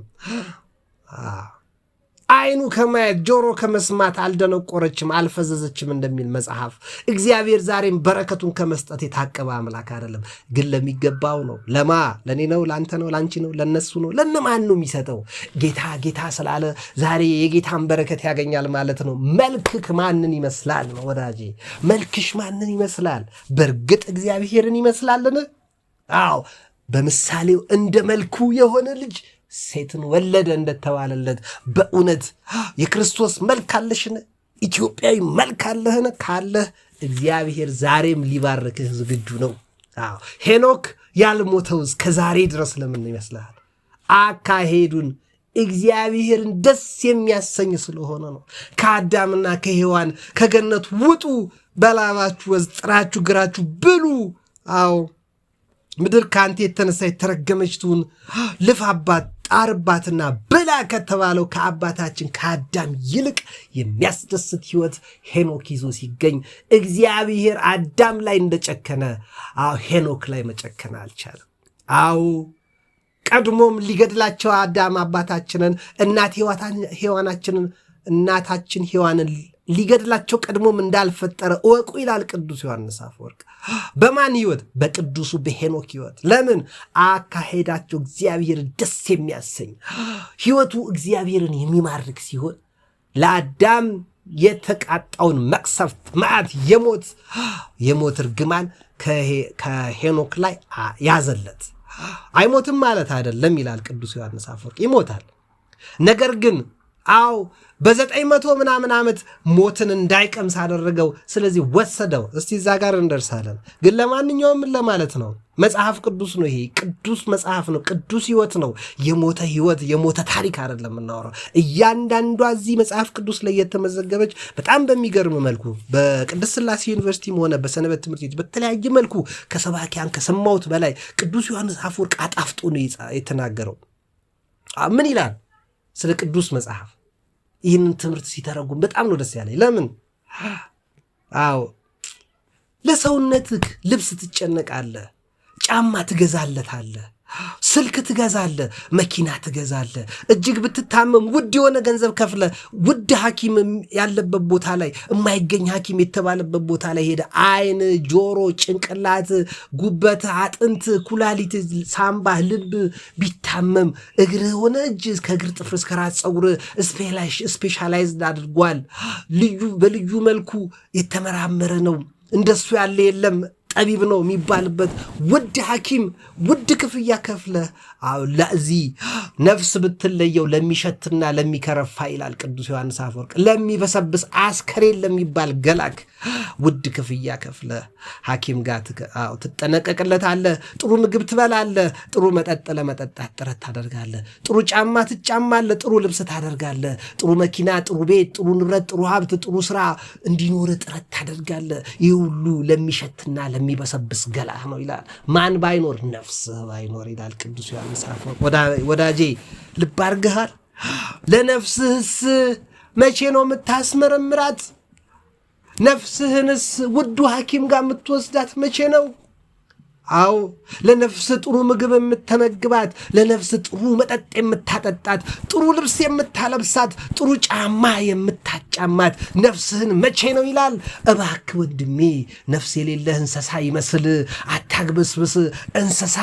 አይኑ ከማየት ጆሮ ከመስማት አልደነቆረችም አልፈዘዘችም እንደሚል መጽሐፍ እግዚአብሔር ዛሬም በረከቱን ከመስጠት የታቀበ አምላክ አይደለም። ግን ለሚገባው ነው። ለማ ለኔ ነው፣ ላንተ ነው፣ ላንቺ ነው፣ ለነሱ ነው፣ ለነማን ነው የሚሰጠው? ጌታ ዛሬ የጌታን በረከት ያገኛል ማለት ነው። መልክክ ማንን ይመስላል ነው ወዳጄ? መልክሽ ማንን ይመስላል? በእርግጥ እግዚአብሔርን ይመስላልን? በምሳሌው እንደ መልኩ የሆነ ልጅ ሴትን ወለደ እንደተባለለት በእውነት የክርስቶስ መልክ አለሽን? ኢትዮጵያዊ መልክ አለህን? ካለህ እግዚአብሔር ዛሬም ሊባርክህ ዝግጁ ነው። ሄኖክ ያልሞተው እስከ ዛሬ ድረስ ለምን ይመስልሃል? አካሄዱን እግዚአብሔርን ደስ የሚያሰኝ ስለሆነ ነው። ከአዳምና ከሔዋን ከገነት ውጡ፣ በላባችሁ ወዝ ጥራችሁ ግራችሁ ብሉ። ምድር ከአንተ የተነሳ የተረገመች ትሁን፣ ልፋባት ጣርባትና ብላ ከተባለው ከአባታችን ከአዳም ይልቅ የሚያስደስት ሕይወት ሄኖክ ይዞ ሲገኝ እግዚአብሔር አዳም ላይ እንደጨከነ ሄኖክ ላይ መጨከን አልቻለም። ቀድሞም ሊገድላቸው አዳም አባታችንን እናታችን ሔዋንን ሊገድላቸው ቀድሞም እንዳልፈጠረ እወቁ ይላል ቅዱስ ዮሐንስ አፈወርቅ። በማን ሕይወት? በቅዱሱ በሄኖክ ሕይወት። ለምን? አካሄዳቸው እግዚአብሔር ደስ የሚያሰኝ ሕይወቱ እግዚአብሔርን የሚማርክ ሲሆን ለአዳም የተቃጣውን መቅሰፍት መዓት የሞት እርግማን ከሄኖክ ላይ ያዘለት። አይሞትም ማለት አይደለም ይላል ቅዱስ ዮሐንስ አፈወርቅ። ይሞታል። ነገር ግን በ900 ምናምን ዓመት ሞትን እንዳይቀምስ አደረገው። ስለዚህ ወሰደው። እስቲ እዛ ጋር እንደርሳለን። ግን ለማንኛውም ለማለት ነው መጽሐፍ ቅዱስ ነው። ይሄ ቅዱስ መጽሐፍ ነው። ቅዱስ ሕይወት ነው። የሞተ ሕይወት የሞተ ታሪክ አይደለም የምናወራው። እያንዳንዷ እዚህ መጽሐፍ ቅዱስ ላይ የተመዘገበች በጣም በሚገርም መልኩ በቅድስት ሥላሴ ዩኒቨርሲቲም ሆነ በሰንበት ትምህርት ቤት በተለያየ መልኩ ከሰባኪያን ከሰማሁት በላይ ቅዱስ ዮሐንስ አፈወርቅ አጣፍጦ ነው የተናገረው። ምን ይላል ስለ ቅዱስ መጽሐፍ? ይህንን ትምህርት ሲተረጉም በጣም ነው ደስ ያለኝ። ለምን? ለሰውነትህ ልብስ ትጨነቃለህ፣ ጫማ ትገዛለታለህ፣ ስልክ ትገዛለህ፣ መኪና ትገዛለህ። እጅግ ብትታመም ውድ የሆነ ገንዘብ ከፍለ ውድ ሐኪም ያለበት ቦታ ላይ የማይገኝ ሐኪም የተባለበት ቦታ ላይ ሄደ አይን፣ ጆሮ፣ ጭንቅላት፣ ጉበት፣ አጥንት፣ ኩላሊት፣ ሳምባ፣ ልብ ቢታመም እግር ሆነ እጅ ከእግር ጥፍር እስከ ራስ ፀጉር ስፔሻላይዝድ አድርጓል። በልዩ መልኩ የተመራመረ ነው። እንደሱ ያለ የለም ጠቢብ ነው የሚባልበት ውድ ሐኪም ውድ ክፍያ ከፍለ ለዚህ ነፍስ ብትለየው ለሚሸትና ለሚከረፋ ይላል ቅዱስ ዮሐንስ አፈወርቅ፣ ለሚበሰብስ አስከሬን ለሚባል ገላክ ውድ ክፍያ ከፍለ ሐኪም ጋር ትጠነቀቅለታለህ። ጥሩ ምግብ ትበላለህ። ጥሩ መጠጥ ለመጠጣት ጥረት ታደርጋለህ። ጥሩ ጫማ ትጫማለህ። ጥሩ ልብስ ታደርጋለህ። ጥሩ መኪና፣ ጥሩ ቤት፣ ጥሩ ንብረት፣ ጥሩ ሀብት፣ ጥሩ ስራ እንዲኖር ጥረት ታደርጋለህ። ይህ ሁሉ ለሚሸትና ለሚበሰብስ ገላህ ነው ይላል። ማን ባይኖር? ነፍስህ ባይኖር ይላል ቅዱስ ዮሐንስ አፈወርቅ። ወዳጄ ልብ አድርገሃል? ለነፍስህስ መቼ ነው የምታስመረምራት? ነፍስህንስ ውዱ ሐኪም ጋር የምትወስዳት መቼ ነው? አዎ ለነፍስ ጥሩ ምግብ የምትመግባት፣ ለነፍስ ጥሩ መጠጥ የምታጠጣት፣ ጥሩ ልብስ የምታለብሳት፣ ጥሩ ጫማ የምታጫማት ነፍስህን መቼ ነው ይላል። እባክህ ወንድሜ ነፍስ የሌለህ እንስሳ ይመስል አታግበስብስ። እንስሳ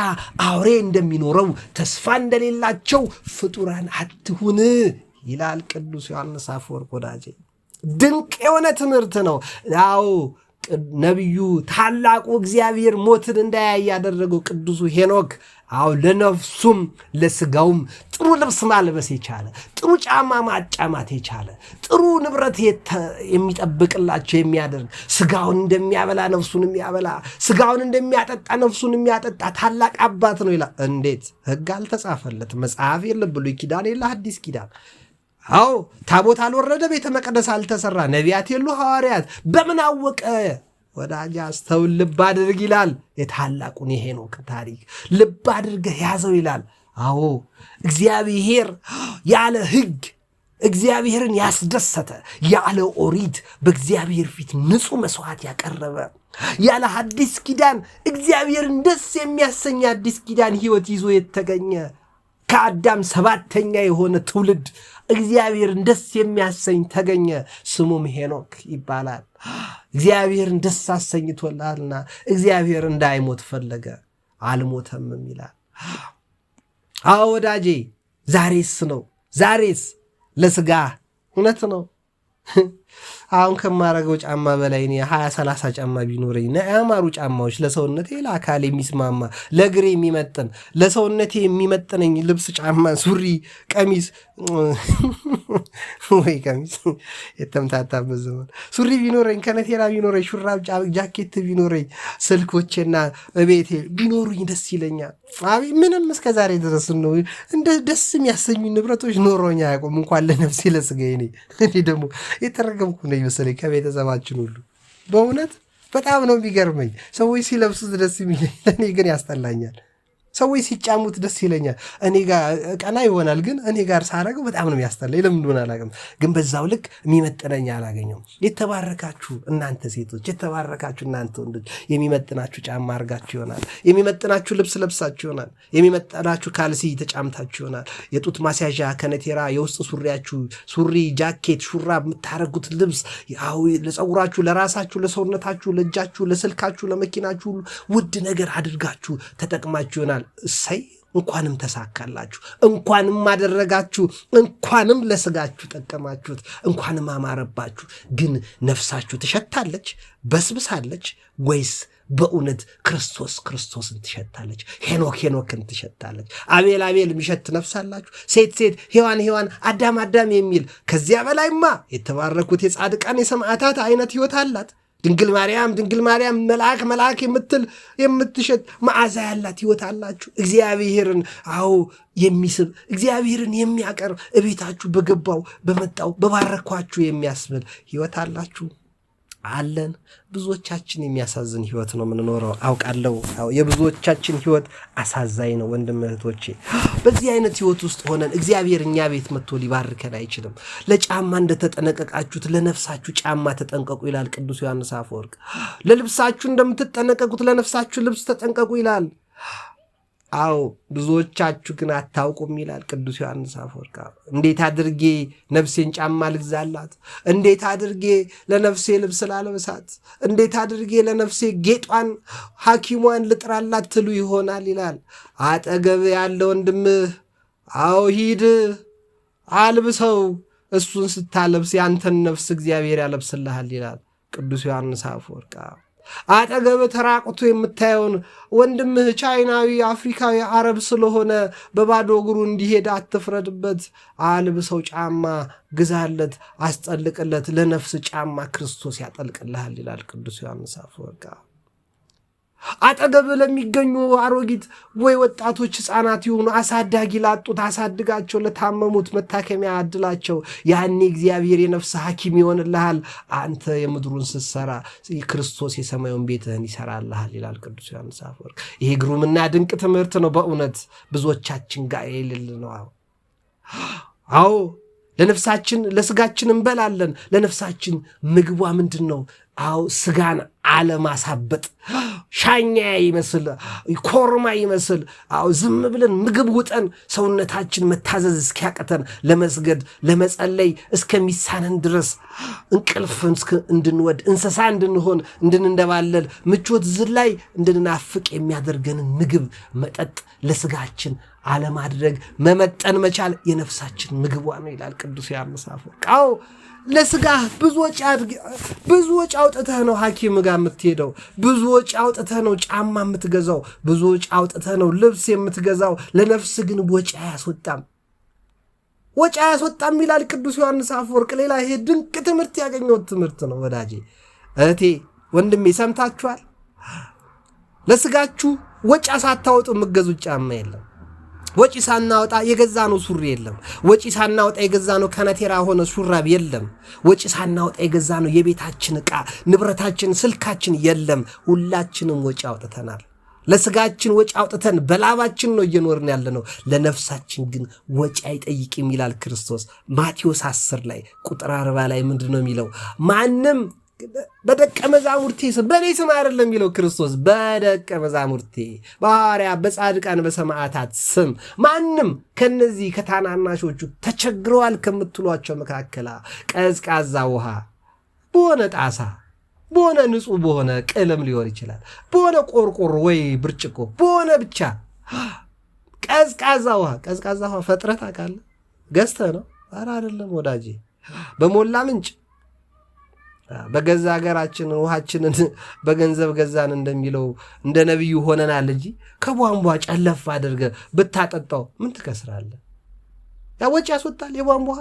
አውሬ እንደሚኖረው ተስፋ እንደሌላቸው ፍጡራን አትሁን ይላል ቅዱስ ዮሐንስ አፈወርቅ። ወዳጄ ድንቅ የሆነ ትምህርት ነው። አዎ ነቢዩ ታላቁ እግዚአብሔር ሞትን እንዳያይ ያደረገው ቅዱሱ ሄኖክ አዎ ለነፍሱም ለስጋውም ጥሩ ልብስ ማልበስ የቻለ፣ ጥሩ ጫማ ማጫማት የቻለ፣ ጥሩ ንብረት የሚጠብቅላቸው የሚያደርግ፣ ስጋውን እንደሚያበላ ነፍሱን የሚያበላ፣ ስጋውን እንደሚያጠጣ ነፍሱን የሚያጠጣ ታላቅ አባት ነው ይላል። እንዴት ሕግ አልተጻፈለት? መጽሐፍ የለ፣ ብሉይ ኪዳን የለ፣ አዲስ ኪዳን። አዎ ታቦት አልወረደ፣ ቤተ መቅደስ አልተሰራ፣ ነቢያት የሉ፣ ሐዋርያት። በምን አወቀ? ወዳጅ አስተውል፣ ልብ አድርግ ይላል። የታላቁን የሄኖክ ታሪክ ልብ አድርገህ ያዘው ይላል። አዎ እግዚአብሔር ያለ ሕግ እግዚአብሔርን ያስደሰተ፣ ያለ ኦሪት በእግዚአብሔር ፊት ንጹሕ መስዋዕት ያቀረበ፣ ያለ አዲስ ኪዳን እግዚአብሔርን ደስ የሚያሰኝ አዲስ ኪዳን ሕይወት ይዞ የተገኘ ከአዳም 7ተኛ የሆነ ትውልድ እግዚአብሔርን ደስ የሚያሰኝ ተገኘ። ስሙም ሄኖክ ይባላል። እግዚአብሔርን ደስ አሰኝቶላልና እግዚአብሔር እንዳይሞት ፈለገ፣ አልሞተምም ይላል። አዎ ወዳጄ ዛሬስ ነው፣ ዛሬስ ለስጋ እውነት ነው። አሁን ከማረገው ጫማ በላይ እኔ 20-30 ጫማ ቢኖረኝ ያማሩ ጫማዎች ለሰውነቴ ለአካል የሚስማማ ለእግሬ የሚመጥን ለሰውነቴ የሚመጥነኝ ልብስ፣ ጫማ፣ ሱሪ፣ ቀሚስ ወይ ቀሚስ የተምታታበት ዘመን ሱሪ ቢኖረኝ፣ ከነቴራ ቢኖረኝ፣ ሹራብ ጃኬት ቢኖረኝ፣ ስልኮቼና ቤቴ ቢኖሩኝ ደስ ይለኛል። አቤት ምንም እስከ ዛሬ ድረስ ነው እንደ ደስ የሚያሰኙ ንብረቶች ኖሮኛ አያውቁም፣ እንኳን ለነፍሴ ለስጋዬ። እኔ ደግሞ የተረገምኩ ነኝ መሰለኝ ከቤተሰባችን ሁሉ። በእውነት በጣም ነው የሚገርመኝ። ሰዎች ሲለብሱት ደስ የሚለኝ፣ ለእኔ ግን ያስጠላኛል። ሰዎች ሲጫሙት ደስ ይለኛል። እኔ ጋር ቀና ይሆናል፣ ግን እኔ ጋር ሳረገው በጣም ነው የሚያስጠላኝ። ለምን እንደሆነ አላውቅም፣ ግን በዛው ልክ የሚመጥነኝ አላገኘውም። የተባረካችሁ እናንተ ሴቶች፣ የተባረካችሁ እናንተ ወንዶች የሚመጥናችሁ ጫማ አርጋችሁ ይሆናል። የሚመጥናችሁ ልብስ ለብሳችሁ ይሆናል። የሚመጥናችሁ ካልሲ ተጫምታችሁ ይሆናል። የጡት ማስያዣ ከነቴራ፣ የውስጥ ሱሪያችሁ፣ ሱሪ፣ ጃኬት፣ ሹራብ የምታረጉት ልብስ፣ ለፀጉራችሁ፣ ለራሳችሁ፣ ለሰውነታችሁ፣ ለእጃችሁ፣ ለስልካችሁ፣ ለመኪናችሁ ውድ ነገር አድርጋችሁ ተጠቅማችሁ ይሆናል። እሰይ እንኳንም ተሳካላችሁ፣ እንኳንም አደረጋችሁ፣ እንኳንም ለስጋችሁ ጠቀማችሁት፣ እንኳንም አማረባችሁ። ግን ነፍሳችሁ ትሸታለች፣ በስብሳለች ወይስ በእውነት ክርስቶስን ትሸታለች? ሄኖክን ትሸታለች? አቤል የሚሸት ነፍስ አላችሁ? ሴት ሔዋን አዳም የሚል ከዚያ በላይማ የተባረኩት የጻድቃን የሰማዕታት አይነት ሕይወት አላት። ድንግል ማርያም መልአክ የምትሸት መዓዛ ያላት ሕይወት አላችሁ። እግዚአብሔርን የሚስብ እግዚአብሔርን የሚያቀርብ እቤታችሁ በገባው በመጣው በባረኳችሁ የሚያስብል ሕይወት አላችሁ። አለን። ብዙዎቻችን የሚያሳዝን ሕይወት ነው የምንኖረው አውቃለሁ። የብዙዎቻችን ሕይወት አሳዛኝ ነው ወንድም እህቶቼ። በዚህ አይነት ሕይወት ውስጥ ሆነን እግዚአብሔር እኛ ቤት መጥቶ ሊባርከን አይችልም። ለጫማ እንደተጠነቀቃችሁት ለነፍሳችሁ ጫማ ተጠንቀቁ ይላል ቅዱስ ዮሐንስ አፈወርቅ። ለልብሳችሁ እንደምትጠነቀቁት ለነፍሳችሁ ልብስ ተጠንቀቁ ይላል። አዎ ብዙዎቻችሁ ግን አታውቁም ይላል ቅዱስ ዮሐንስ አፈወርቅ። እንዴት አድርጌ ነፍሴን ጫማ ልግዛላት? እንዴት አድርጌ ለነፍሴ ልብስ ላለብሳት? እንዴት አድርጌ ለነፍሴ ጌጧን ሐኪሟን ልጥራላት ትሉ ይሆናል ይላል። አጠገብ ያለ ወንድምህ አዎ ሂድ አልብሰው፣ እሱን ስታለብስ ያንተን ነፍስ እግዚአብሔር ያለብስልሃል ይላል ቅዱስ ዮሐንስ አፈወርቅ። አጠገብ ተራቁቶ የምታየውን ወንድምህ ቻይናዊ፣ አፍሪካዊ፣ አረብ ስለሆነ በባዶ እግሩ እንዲሄድ አትፍረድበት። አልብሰው፣ ጫማ ግዛለት፣ አስጠልቅለት። ለነፍስ ጫማ ክርስቶስ ያጠልቅልሃል ይላል ቅዱስ ዮሐንስ አፈወርቅ። አጠገብ ለሚገኙ አሮጊት ወይ ወጣቶች ሕፃናት ይሁኑ አሳዳጊ ላጡት አሳድጋቸው፣ ለታመሙት መታከሚያ አድላቸው። ያኔ እግዚአብሔር የነፍስ ሐኪም ይሆንልሃል። አንተ የምድሩን ስትሰራ ክርስቶስ የሰማዩን ቤትህን ይሰራልሃል ይላል ቅዱስ ዮሐንስ አፈወርቅ። ይሄ ግሩምና ድንቅ ትምህርት ነው። በእውነት ብዙዎቻችን ጋር የሌለ ነው። አዎ ለነፍሳችን ለስጋችን እንበላለን። ለነፍሳችን ምግቧ ምንድን ነው? አዎ ስጋን አለማሳበጥ፣ ሻኛ ይመስል ኮርማ ይመስል አዎ ዝም ብለን ምግብ ውጠን ሰውነታችን መታዘዝ እስኪያቀተን ለመስገድ ለመጸለይ እስከሚሳነን ድረስ እንቅልፍን እንድንወድ እንስሳ እንድንሆን እንድንንደባለል ምቾት ዝላይ እንድንናፍቅ የሚያደርገንን ምግብ መጠጥ ለስጋችን አለማድረግ መመጠን መቻል የነፍሳችን ምግቧ ነው ይላል ቅዱስ ዮሐንስ አፈወርቅ። አዎ ለስጋ ብዙ ወጪ አውጥተህ ነው ሐኪም ጋር የምትሄደው። ብዙ ወጪ አውጥተህ ነው ጫማ የምትገዛው። ብዙ ወጪ አውጥተህ ነው ልብስ የምትገዛው። ለነፍስ ግን ወጪ አያስወጣም ይላል ቅዱስ ዮሐንስ አፈወርቅ። ሌላ ይሄ ድንቅ ትምህርት ያገኘሁት ትምህርት ነው ወዳጄ፣ እህቴ፣ ወንድሜ ሰምታችኋል። ለስጋችሁ ወጪ ሳታወጡ የምትገዙት ጫማ የለም። ወጪ ሳናወጣ የገዛነው ሱሪ የለም። ወጪ ሳናወጣ የገዛነው ከነቴራ ሆነ ሹራብ የለም። ወጪ ሳናወጣ የገዛነው የቤታችን ዕቃ ንብረታችን ስልካችን የለም። ሁላችንም ወጪ አውጥተናል። ለስጋችን ወጪ አውጥተን በላባችን ነው እየኖርን ያለነው። ለነፍሳችን ግን ወጪ አይጠይቅም ይላል ክርስቶስ። ማቴዎስ 10 ላይ ቁጥር 40 ላይ ምንድነው የሚለው? ማንም በደቀ መዛሙርቴ ስም፣ በእኔ ስም አይደለም የሚለው ክርስቶስ፣ በደቀ መዛሙርቴ በሐዋርያት በጻድቃን በሰማዕታት ስም ማንም ከነዚህ ከታናናሾቹ ተቸግረዋል ከምትሏቸው መካከል ቀዝቃዛ ውሃ በሆነ ጣሳ በሆነ ንጹህ በሆነ ቀለም ሊሆን ይችላል፣ በሆነ ቆርቆሮ ወይ ብርጭቆ በሆነ ብቻ ቀዝቃዛ ውሃ ፈጥረህ ታውቃለህ? ገዝተህ ነው? ኧረ አይደለም ወዳጄ፣ በሞላ ምንጭ በገዛ ሀገራችን ውሃችንን በገንዘብ ገዛን እንደሚለው እንደ ነቢዩ ሆነናል እንጂ ከቧንቧ ጨለፍ አድርገ ብታጠጣው ምን ትከስራለህ? ያ ወጪ ያስወጣል የቧንቧ ውሃ።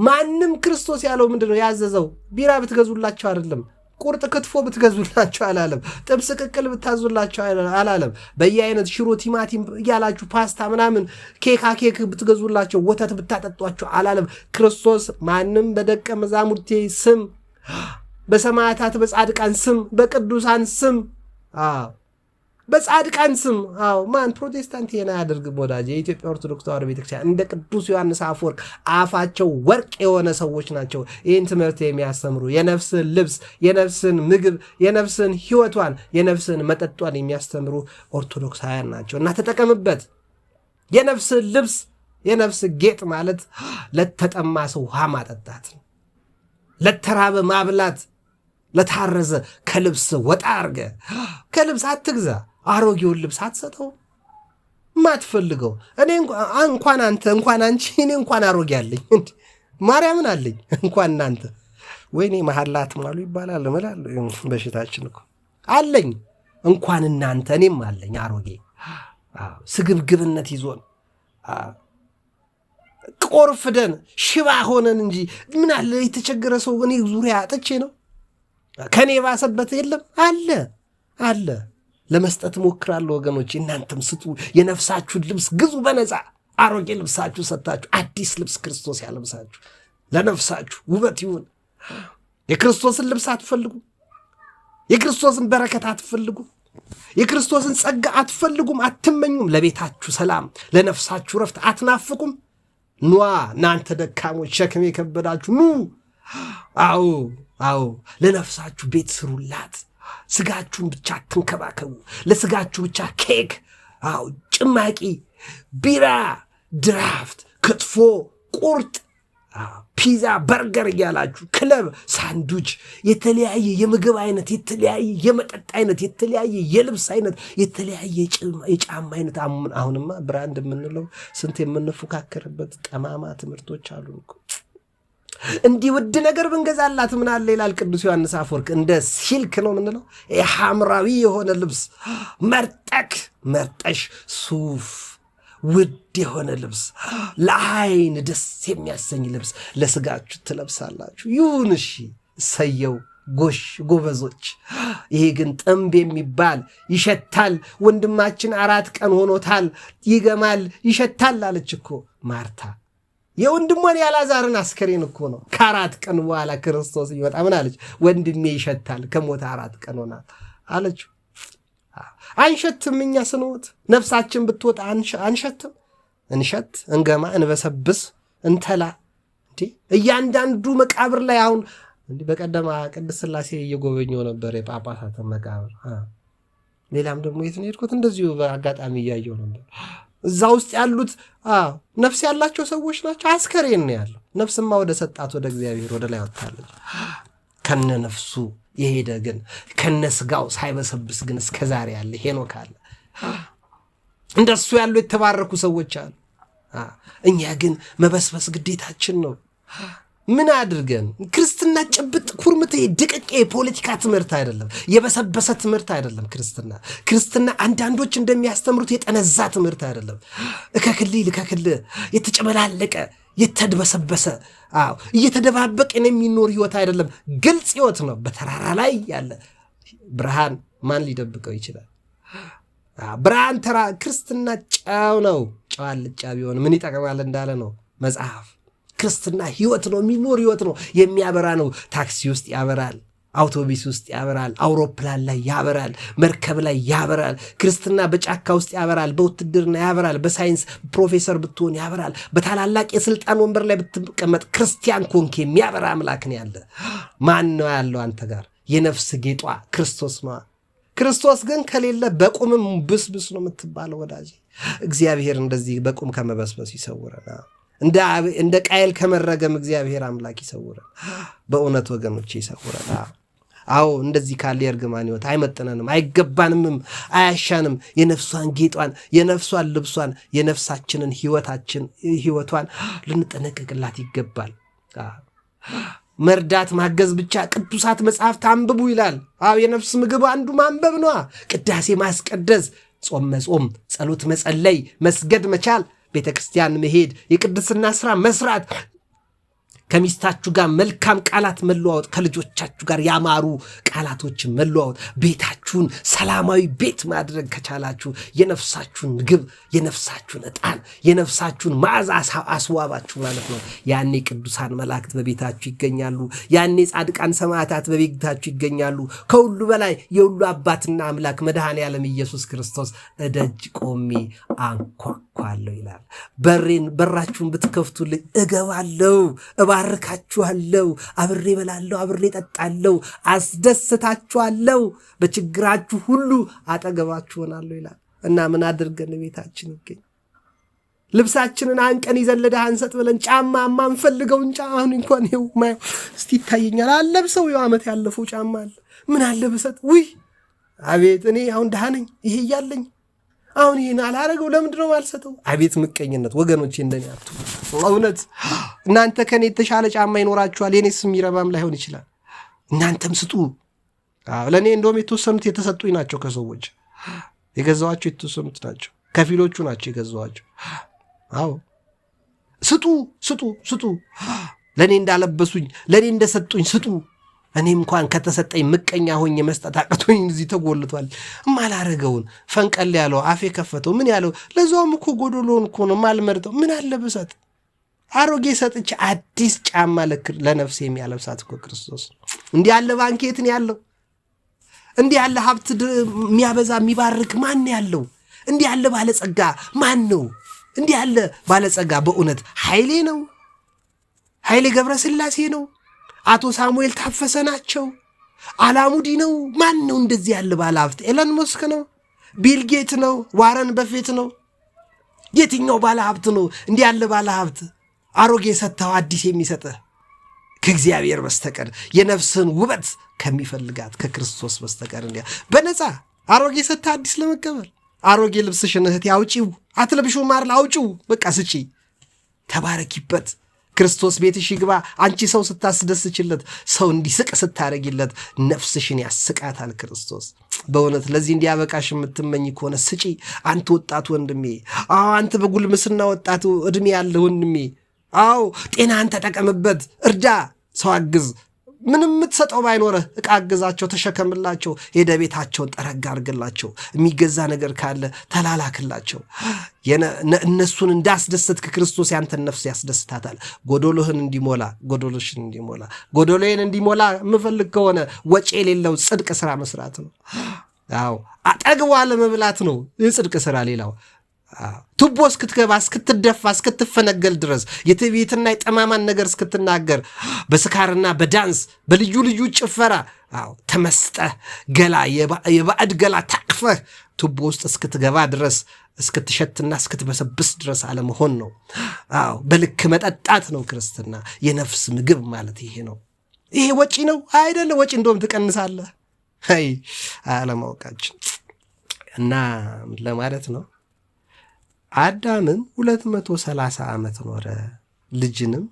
ማንም ክርስቶስ ያለው ምንድነው ያዘዘው? ቢራ ብትገዙላቸው አይደለም፣ ቁርጥ ክትፎ ብትገዙላቸው አላለም፣ ጥብስ ቅቅል ብታዙላቸው አላለም፣ በየአይነት ሽሮ ቲማቲም እያላችሁ ፓስታ ምናምን ኬክ ብትገዙላቸው ወተት ብታጠጧቸው አላለም። ክርስቶስ ማንም በደቀ መዛሙርቴ ስም በሰማዕታት በጻድቃን ስም በቅዱሳን ስም በጻድቃን ስም ማን ፕሮቴስታንት ይሄን አያደርግም ወዳጅ። የኢትዮጵያ ኦርቶዶክስ ተዋሕዶ ቤተክርስቲያን እንደ ቅዱስ ዮሐንስ አፈወርቅ አፋቸው ወርቅ የሆነ ሰዎች ናቸው ይህን ትምህርት የሚያስተምሩ። የነፍስን ልብስ፣ የነፍስን ምግብ፣ የነፍስን ሕይወቷን፣ የነፍስን መጠጧን የሚያስተምሩ ኦርቶዶክሳውያን ናቸው እና ተጠቀምበት። የነፍስን ልብስ፣ የነፍስ ጌጥ ማለት ለተጠማ ሰው ውሃ ማጠጣት፣ ለተራበ ማብላት፣ ለታረዘ ከልብስ ወጣ አርገ ከልብስ አትግዛ። አሮጌውን ልብስ አትሰጠው ማትፈልገው። እኔ እንኳን አንተ እንኳን አንቺ እኔ እንኳን አሮጌ አለኝ እንዴ ማርያምን አለኝ እንኳን እናንተ። ወይኔ መሐላት ማሉ ይባላል እላለሁ። በሽታችን እኮ አለኝ እንኳን እናንተ እኔም አለኝ አሮጌ። ስግብግብነት ይዞን ቆርፍደን ሽባ ሆነን እንጂ ምን አለ የተቸገረ ሰው እኔ ዙሪያ አጥቼ ነው። ከኔ ባሰበት የለም አለ ለመስጠት ሞክራለሁ ወገኖች። እናንተም ስጡ፣ የነፍሳችሁን ልብስ ግዙ በነፃ። አሮጌ ልብሳችሁ ሰጣችሁ አዲስ ልብስ ክርስቶስ ያለብሳችሁ። ለነፍሳችሁ ውበት ይሁን። የክርስቶስን ልብስ አትፈልጉም? የክርስቶስን በረከት አትፈልጉም? የክርስቶስን ጸጋ አትፈልጉም? አትመኙም? ለቤታችሁ ሰላም፣ ለነፍሳችሁ ረፍት አትናፍቁም? ኗ እናንተ ደካሞች ሸክም የከበዳችሁ ኑ። አዎ ለነፍሳችሁ ቤት ስሩላት። ስጋችሁን ብቻ አትንከባከቡ። ለስጋችሁ ብቻ ኬክ፣ ጭማቂ፣ ቢራ፣ ድራፍት፣ ክትፎ፣ ቁርጥ፣ ፒዛ፣ በርገር እያላችሁ ክለብ፣ ሳንዱች፣ የተለያየ የምግብ አይነት፣ የተለያየ የመጠጥ አይነት፣ የተለያየ የልብስ አይነት፣ የተለያየ የጫማ አይነት። አሁንማ ብራንድ የምንለው ስንት የምንፎካከርበት ጠማማ ትምህርቶች አሉ እኮ። እንዲህ ውድ ነገር ብንገዛላት ምን አለ ይላል ቅዱስ ዮሐንስ አፈወርቅ። እንደ ሲልክ ነው የምንለው ሐምራዊ የሆነ ልብስ መርጠሽ ሱፍ፣ ውድ የሆነ ልብስ፣ ለዓይን ደስ የሚያሰኝ ልብስ ለስጋችሁ ትለብሳላችሁ። ይሁን እሺ፣ ሰየው፣ ጎሽ፣ ጎበዞች። ይሄ ግን ጥምብ የሚባል ይሸታል፣ ወንድማችን 4 ቀን ሆኖታል፣ ይገማል፣ ይሸታል አለች እኮ ማርታ። የወንድሟን ያላዛርን አስከሬን እኮ ነው። ከ4 ቀን በኋላ ክርስቶስ ይመጣ ምን አለች? ወንድሜ ይሸታል፣ ከሞተ 4 ቀን ሆናል አለችው። አንሸትም? እኛ ስንሞት ነፍሳችን ብትወጣ አንሸትም? እንሸት፣ እንገማ፣ እንበሰብስ፣ እንተላ። እያንዳንዱ መቃብር ላይ አሁን በቀደማ ቅድስት ሥላሴ እየጎበኘው ነበር የጳጳሳትን መቃብር። ሌላም ደግሞ የት ነው የሄድኩት? እንደዚሁ በአጋጣሚ እያየው ነበር። እዛ ውስጥ ያሉት ነፍስ ያላቸው ሰዎች ናቸው። አስከሬን ነው ያለው። ነፍስማ ወደ ሰጣት ወደ እግዚአብሔር ወደ ላይ ወጣለች ከነ ነፍሱ የሄደ ግን ከነ ስጋው ሳይበሰብስ ግን እስከ ዛሬ ያለ ሄኖክ አለ። እንደሱ ያሉ የተባረኩ ሰዎች አሉ። እኛ ግን መበስበስ ግዴታችን ነው። ምን አድርገን? ክርስትና ጭብጥ ኩርምት ድቅቄ የፖለቲካ ትምህርት አይደለም፣ የበሰበሰ ትምህርት አይደለም። ክርስትና አንዳንዶች እንደሚያስተምሩት የጠነዛ ትምህርት አይደለም። እከክል የተጨመላለቀ የተድበሰበሰ እየተደባበቀን የሚኖር ህይወት አይደለም። ግልጽ ህይወት ነው። በተራራ ላይ ያለ ብርሃን ማን ሊደብቀው ይችላል? ብርሃን ተራ ክርስትና ጨው ነው። ጨው አልጫ ቢሆን ምን ይጠቅማል እንዳለ ነው መጽሐፍ። ክርስትና ህይወት ነው፣ የሚኖር ህይወት ነው፣ የሚያበራ ነው። ታክሲ ውስጥ ያበራል፣ አውቶቡስ ውስጥ ያበራል፣ አውሮፕላን ላይ ያበራል፣ መርከብ ላይ ያበራል። ክርስትና በጫካ ውስጥ ያበራል፣ በውትድርና ያበራል፣ በሳይንስ ፕሮፌሰር ብትሆን ያበራል፣ በታላላቅ የስልጣን ወንበር ላይ ብትቀመጥ ክርስቲያን ኮንክ የሚያበራ አምላክ ነው ያለ። ማን ነው ያለው አንተ ጋር? የነፍስ ጌጧ ክርስቶስ ነው። ክርስቶስ ግን ከሌለ በቁምም ብስብስ ነው የምትባለው ወዳጅ። እግዚአብሔር እንደዚህ በቁም ከመበስበስ ይሰውረናል። እንደ ቃየል ከመረገም እግዚአብሔር አምላክ ይሰውረን። በእውነት ወገኖች ይሰውረን። አዎ እንደዚህ ካለ የእርግማን ህይወት አይመጥነንም፣ አይገባንም፣ አያሻንም። የነፍሷን ጌጧን፣ የነፍሷን ልብሷን፣ የነፍሳችንን ህይወቷን ልንጠነቀቅላት ይገባል። መርዳት ማገዝ ብቻ ቅዱሳት መጽሐፍት አንብቡ ይላል። የነፍስ ምግብ አንዱ ማንበብ ነው። ቅዳሴ ማስቀደስ፣ ጾም መጾም፣ ጸሎት መጸለይ፣ መስገድ መቻል፣ ቤተ ክርስቲያን መሄድ፣ የቅድስና ሥራ መስራት፣ ከሚስታችሁ ጋር መልካም ቃላት መለዋወጥ፣ ከልጆቻችሁ ጋር ያማሩ ቃላቶችን መለዋወጥ፣ ቤታችሁን ሰላማዊ ቤት ማድረግ ከቻላችሁ የነፍሳችሁን ምግብ፣ የነፍሳችሁን ዕጣን፣ የነፍሳችሁን መዓዛ አስዋባችሁ ማለት ነው። ያኔ ቅዱሳን መላእክት በቤታችሁ ይገኛሉ። ያኔ ጻድቃን ሰማዕታት በቤታችሁ ይገኛሉ። ከሁሉ በላይ የሁሉ አባትና አምላክ መድኃኔ ዓለም ኢየሱስ ክርስቶስ እደጅ ቆሜ አንኳኳለሁ ይላል። በራችሁን ብትከፍቱልኝ እገባለሁ፣ ባርካችኋለሁ፣ አብሬ በላለሁ፣ አብሬ ጠጣለሁ፣ አስደስታችኋለሁ፣ በችግራችሁ ሁሉ አጠገባችሁ ሆናለሁ ይላል። እና ምን አድርገን ቤታችን ይገኝ? ልብሳችንን አንቀን ይዘን ለድሃ እንሰጥ ብለን ጫማ ማንፈልገውን ጫማ አሁን እንኳን ይኸው ማየው እስቲ ይታየኛል። አለብሰው ዓመት ያለፈው ጫማ አለ። ምን አለ ብሰጥ? ውይ አቤት እኔ አሁን ድሃ ነኝ፣ ይሄ እያለኝ አሁን ይሄን አላረገው ለምንድነው ማልሰጠው? አቤት ምቀኝነት ወገኖቼ! እንደኔ አቱ እውነት እናንተ ከኔ የተሻለ ጫማ ይኖራችኋል። የኔስ የሚረባም ላይሆን ይችላል። እናንተም ስጡ። ለኔ እንደውም የተወሰኑት የተሰጡኝ ናቸው። ከሰዎች የገዛዋቸው የተወሰኑት ናቸው። ከፊሎቹ ናቸው የገዛዋቸው። ስጡ። ለኔ እንዳለበሱኝ፣ ለኔ እንደሰጡኝ ስጡ። እኔም እንኳን ከተሰጠኝ ምቀኛ ሆኜ መስጠት አቅቶኝ እዚህ ተጎልቷል። ማላረገውን ፈንቀል ያለው አፌ ከፈተው ምን ያለው ለዛውም እኮ ጎዶሎን እኮ ነው ማልመርጠው። ምን አለ ብሰጥ? አሮጌ ሰጥቼ አዲስ ጫማ ለነፍሴ የሚያለብሳት እኮ ክርስቶስ። እንዲህ ያለ ባንኬትን ያለው እንዲህ ያለ ሀብት የሚያበዛ የሚባርክ ማን ያለው? እንዲህ ያለ ባለጸጋ ማን ነው? እንዲህ ያለ ባለጸጋ በእውነት ኃይሌ ነው? ኃይሌ ገብረ ሥላሴ ነው? አቶ ሳሙኤል ታፈሰ ናቸው? አላሙዲ ነው? ማን ነው እንደዚህ ያለ ባለ ሀብት? ኤለን መስክ ነው? ቢል ጌት ነው? ዋረን በፌት ነው? የትኛው ባለ ሀብት ነው እንዲህ ያለ ባለ ሀብት አሮጌ ሰጥተው አዲስ የሚሰጥህ? ከእግዚአብሔር በስተቀር የነፍስን ውበት ከሚፈልጋት ከክርስቶስ በስተቀር እንዲያ በነፃ አሮጌ ሰጥተህ አዲስ ለመቀበል አሮጌ ልብስሽን እህቴ አውጪው፣ አትለብሺው ማር አውጪው፣ በቃ ስጪ፣ ተባረኪበት። ክርስቶስ ቤትሽ ይግባ። አንቺ ሰው ስታስደስችለት፣ ሰው እንዲስቅ ስታረጊለት ነፍስሽን ያስቃታል ክርስቶስ። በእውነት ለዚህ እንዲያበቃሽ የምትመኝ ከሆነ ስጪ። አንተ ወጣት ወንድሜ፣ አንተ በጉልምስና ወጣት እድሜ ያለ ወንድሜ፣ ጤናን ተጠቀምበት፣ እርዳ፣ ሰው አግዝ። ምንም የምትሰጠው ባይኖርህ ዕቃ አግዛቸው፣ ተሸከምላቸው፣ ሄደ ቤታቸውን ጠረግ አድርግላቸው። የሚገዛ ነገር ካለ ተላላክላቸው። እነሱን እንዳስደሰትክ ክርስቶስ ያንተን ነፍስ ያስደስታታል። ጎዶሎህን እንዲሞላ፣ ጎዶሎሽን እንዲሞላ፣ ጎዶሎዬን እንዲሞላ የምፈልግ ከሆነ ወጪ የሌለው ጽድቅ ስራ መስራት ነው። አጠግቧ ለመብላት ነው የጽድቅ ስራ። ሌላው ቱቦ እስክትገባ እስክትደፋ እስክትፈነገል ድረስ የትዕቢትና የጠማማን ነገር እስክትናገር በስካርና በዳንስ በልዩ ልዩ ጭፈራ ተመስጠህ ገላ የባዕድ ገላ ታቅፈህ ቱቦ ውስጥ እስክትገባ ድረስ እስክትሸትና እስክትበሰብስ ድረስ አለመሆን ነው። በልክ መጠጣት ነው ክርስትና። የነፍስ ምግብ ማለት ይሄ ነው። ይሄ ወጪ ነው አይደለ? ወጪ እንደውም ትቀንሳለህ። አለማወቃችን እና ለማለት ነው። አዳምም 230 ዓመት ኖረ፣ ልጅንም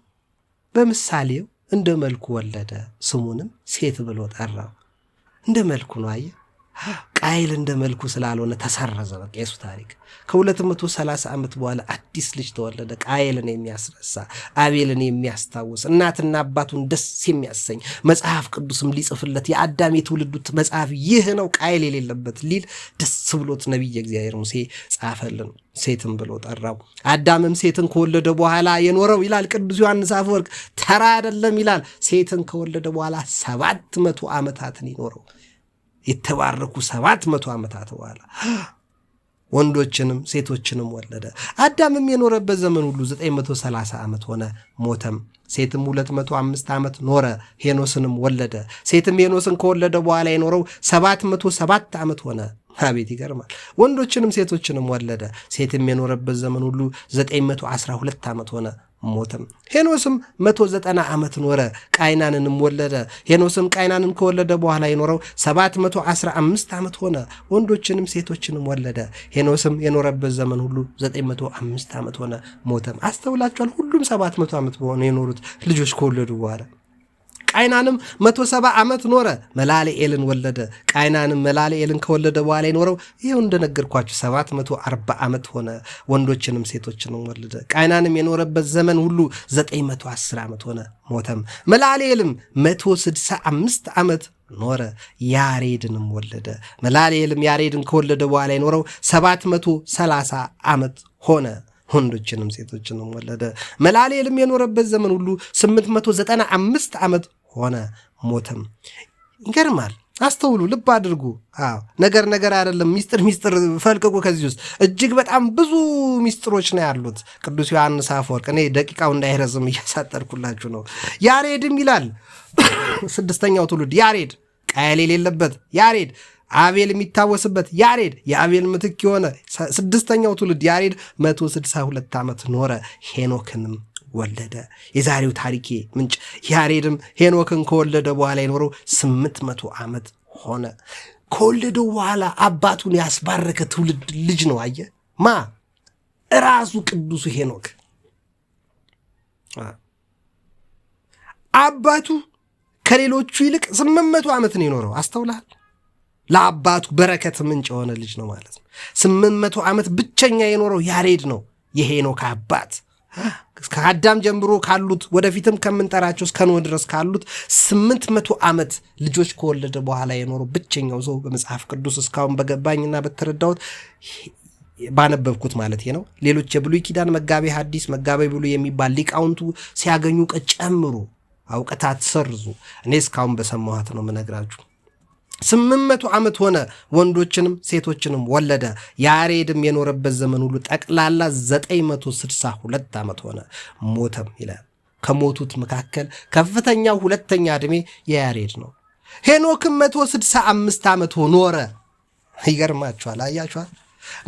በምሳሌው እንደ መልኩ ወለደ፣ ስሙንም ሴት ብሎ ጠራው። እንደ መልኩ ነው። አየህ፣ ቃየል እንደ መልኩ ስላልሆነ ተሰረዘ። በቃ የሱ ታሪክ ከ230 ዓመት በኋላ አዲስ ልጅ ተወለደ። ቃየልን የሚያስረሳ አቤልን የሚያስታውስ እናትና አባቱን ደስ የሚያሰኝ መጽሐፍ ቅዱስም ሊጽፍለት የአዳም የትውልዱ መጽሐፍ ይህ ነው ቃየል የሌለበት ሊል ደስ ብሎት ነቢየ እግዚአብሔር ሙሴ ጻፈልን። ሴትን ብሎ ጠራው። አዳምም ሴትን ከወለደ በኋላ የኖረው ይላል ቅዱስ ዮሐንስ አፈወርቅ ተራ አይደለም ይላል። ሴትን ከወለደ በኋላ 700 ዓመታትን ይኖረው። የተባረኩ 700 ዓመታት በኋላ ወንዶችንም ሴቶችንም ወለደ። አዳምም የኖረበት ዘመን ሁሉ 930 ዓመት ሆነ፣ ሞተም። ሴትም 205 ዓመት ኖረ፣ ሄኖስንም ወለደ። ሴትም ሄኖስን ከወለደ በኋላ የኖረው 707 ዓመት ሆነ። አቤት ይገርማል። ወንዶችንም ሴቶችንም ወለደ። ሴትም የኖረበት ዘመን ሁሉ 912 ዓመት ሆነ፣ ሞተም። ሄኖስም 190 ዓመት ኖረ፣ ቃይናንንም ወለደ። ሄኖስም ቃይናንን ከወለደ በኋላ የኖረው 715 ዓመት ሆነ፣ ወንዶችንም ሴቶችንም ወለደ። ሄኖስም የኖረበት ዘመን ሁሉ 905 ዓመት ሆነ፣ ሞተም። አስተውላችኋል? ሁሉም 700 ዓመት በሆነ የኖሩት ልጆች ከወለዱ በኋላ። ቃይናንም 170 ዓመት ኖረ፣ መላልኤልን ወለደ። ቃይናንም መላልኤልን ከወለደ በኋላ የኖረው ይኸው እንደነገርኳችሁ 740 ዓመት ሆነ፣ ወንዶችንም ሴቶችንም ወለደ። ቃይናንም የኖረበት ዘመን ሁሉ 910 ዓመት ሆነ፣ ሞተም። መላልኤልም 165 ዓመት ኖረ፣ ያሬድንም ወለደ። መላልኤልም ያሬድን ከወለደ በኋላ የኖረው 730 ዓመት ሆነ፣ ወንዶችንም ሴቶችንም ወለደ። መላልኤልም የኖረበት ዘመን ሁሉ 895 ዓመት ሆነ፣ ሞተም። ይገርማል። አስተውሉ፣ ልብ አድርጉ። ነገር አይደለም። ሚስጥር ፈልቅቁ። ከዚህ ውስጥ እጅግ በጣም ብዙ ሚስጥሮች ነው ያሉት። ቅዱስ ዮሐንስ አፈወርቅ፣ እኔ ደቂቃው እንዳይረዝም እያሳጠርኩላችሁ ነው። ያሬድም ይላል 6ኛው ትውልድ ያሬድ፣ ቃየል የሌለበት ያሬድ፣ አቤል የሚታወስበት ያሬድ፣ የአቤል ምትክ የሆነ 6ኛው ትውልድ ያሬድ 162 ዓመት ኖረ፣ ሄኖክንም ወለደ። የዛሬው ታሪኬ ምንጭ ያሬድም ሄኖክን ከወለደ በኋላ የኖረው 800 ዓመት ሆነ። ከወለደው በኋላ አባቱን ያስባረከ ትውልድ ልጅ ነው። አየ ማ ራሱ ቅዱሱ ሄኖክ። አባቱ ከሌሎቹ ይልቅ 800 ዓመት ነው የኖረው። አስተውላል? ለአባቱ በረከት ምንጭ የሆነ ልጅ ነው ማለት ነው። 800 ዓመት ብቸኛ የኖረው ያሬድ ነው የሄኖክ አባት። ከአዳም ጀምሮ ካሉት ወደፊትም ከምንጠራቸው እስከ ኖህ ድረስ ካሉት 800 ዓመት ልጆች ከወለደ በኋላ የኖረው ብቸኛው ሰው በመጽሐፍ ቅዱስ እስካሁን በገባኝና በተረዳሁት ባነበብኩት ማለት ነው። ሌሎች የብሉይ ኪዳን መጋቤ ሐዲስ መጋቤ ብሉይ የሚባል ሊቃውንቱ ሲያገኙ ጨምሩ፣ አውቀታት ሰርዙ። እኔ እስካሁን በሰማኋት ነው የምነግራችሁ። 800 ዓመት ሆነ፣ ወንዶችንም ሴቶችንም ወለደ። ያሬድም የኖረበት ዘመን ሁሉ ጠቅላላ 962 ዓመት ሆነ፣ ሞተም ይላል። ከሞቱት መካከል ከፍተኛው ሁለተኛ ዕድሜ የያሬድ ነው። ሄኖክም 165 ዓመት ኖረ። ይገርማችኋል። አያችኋል?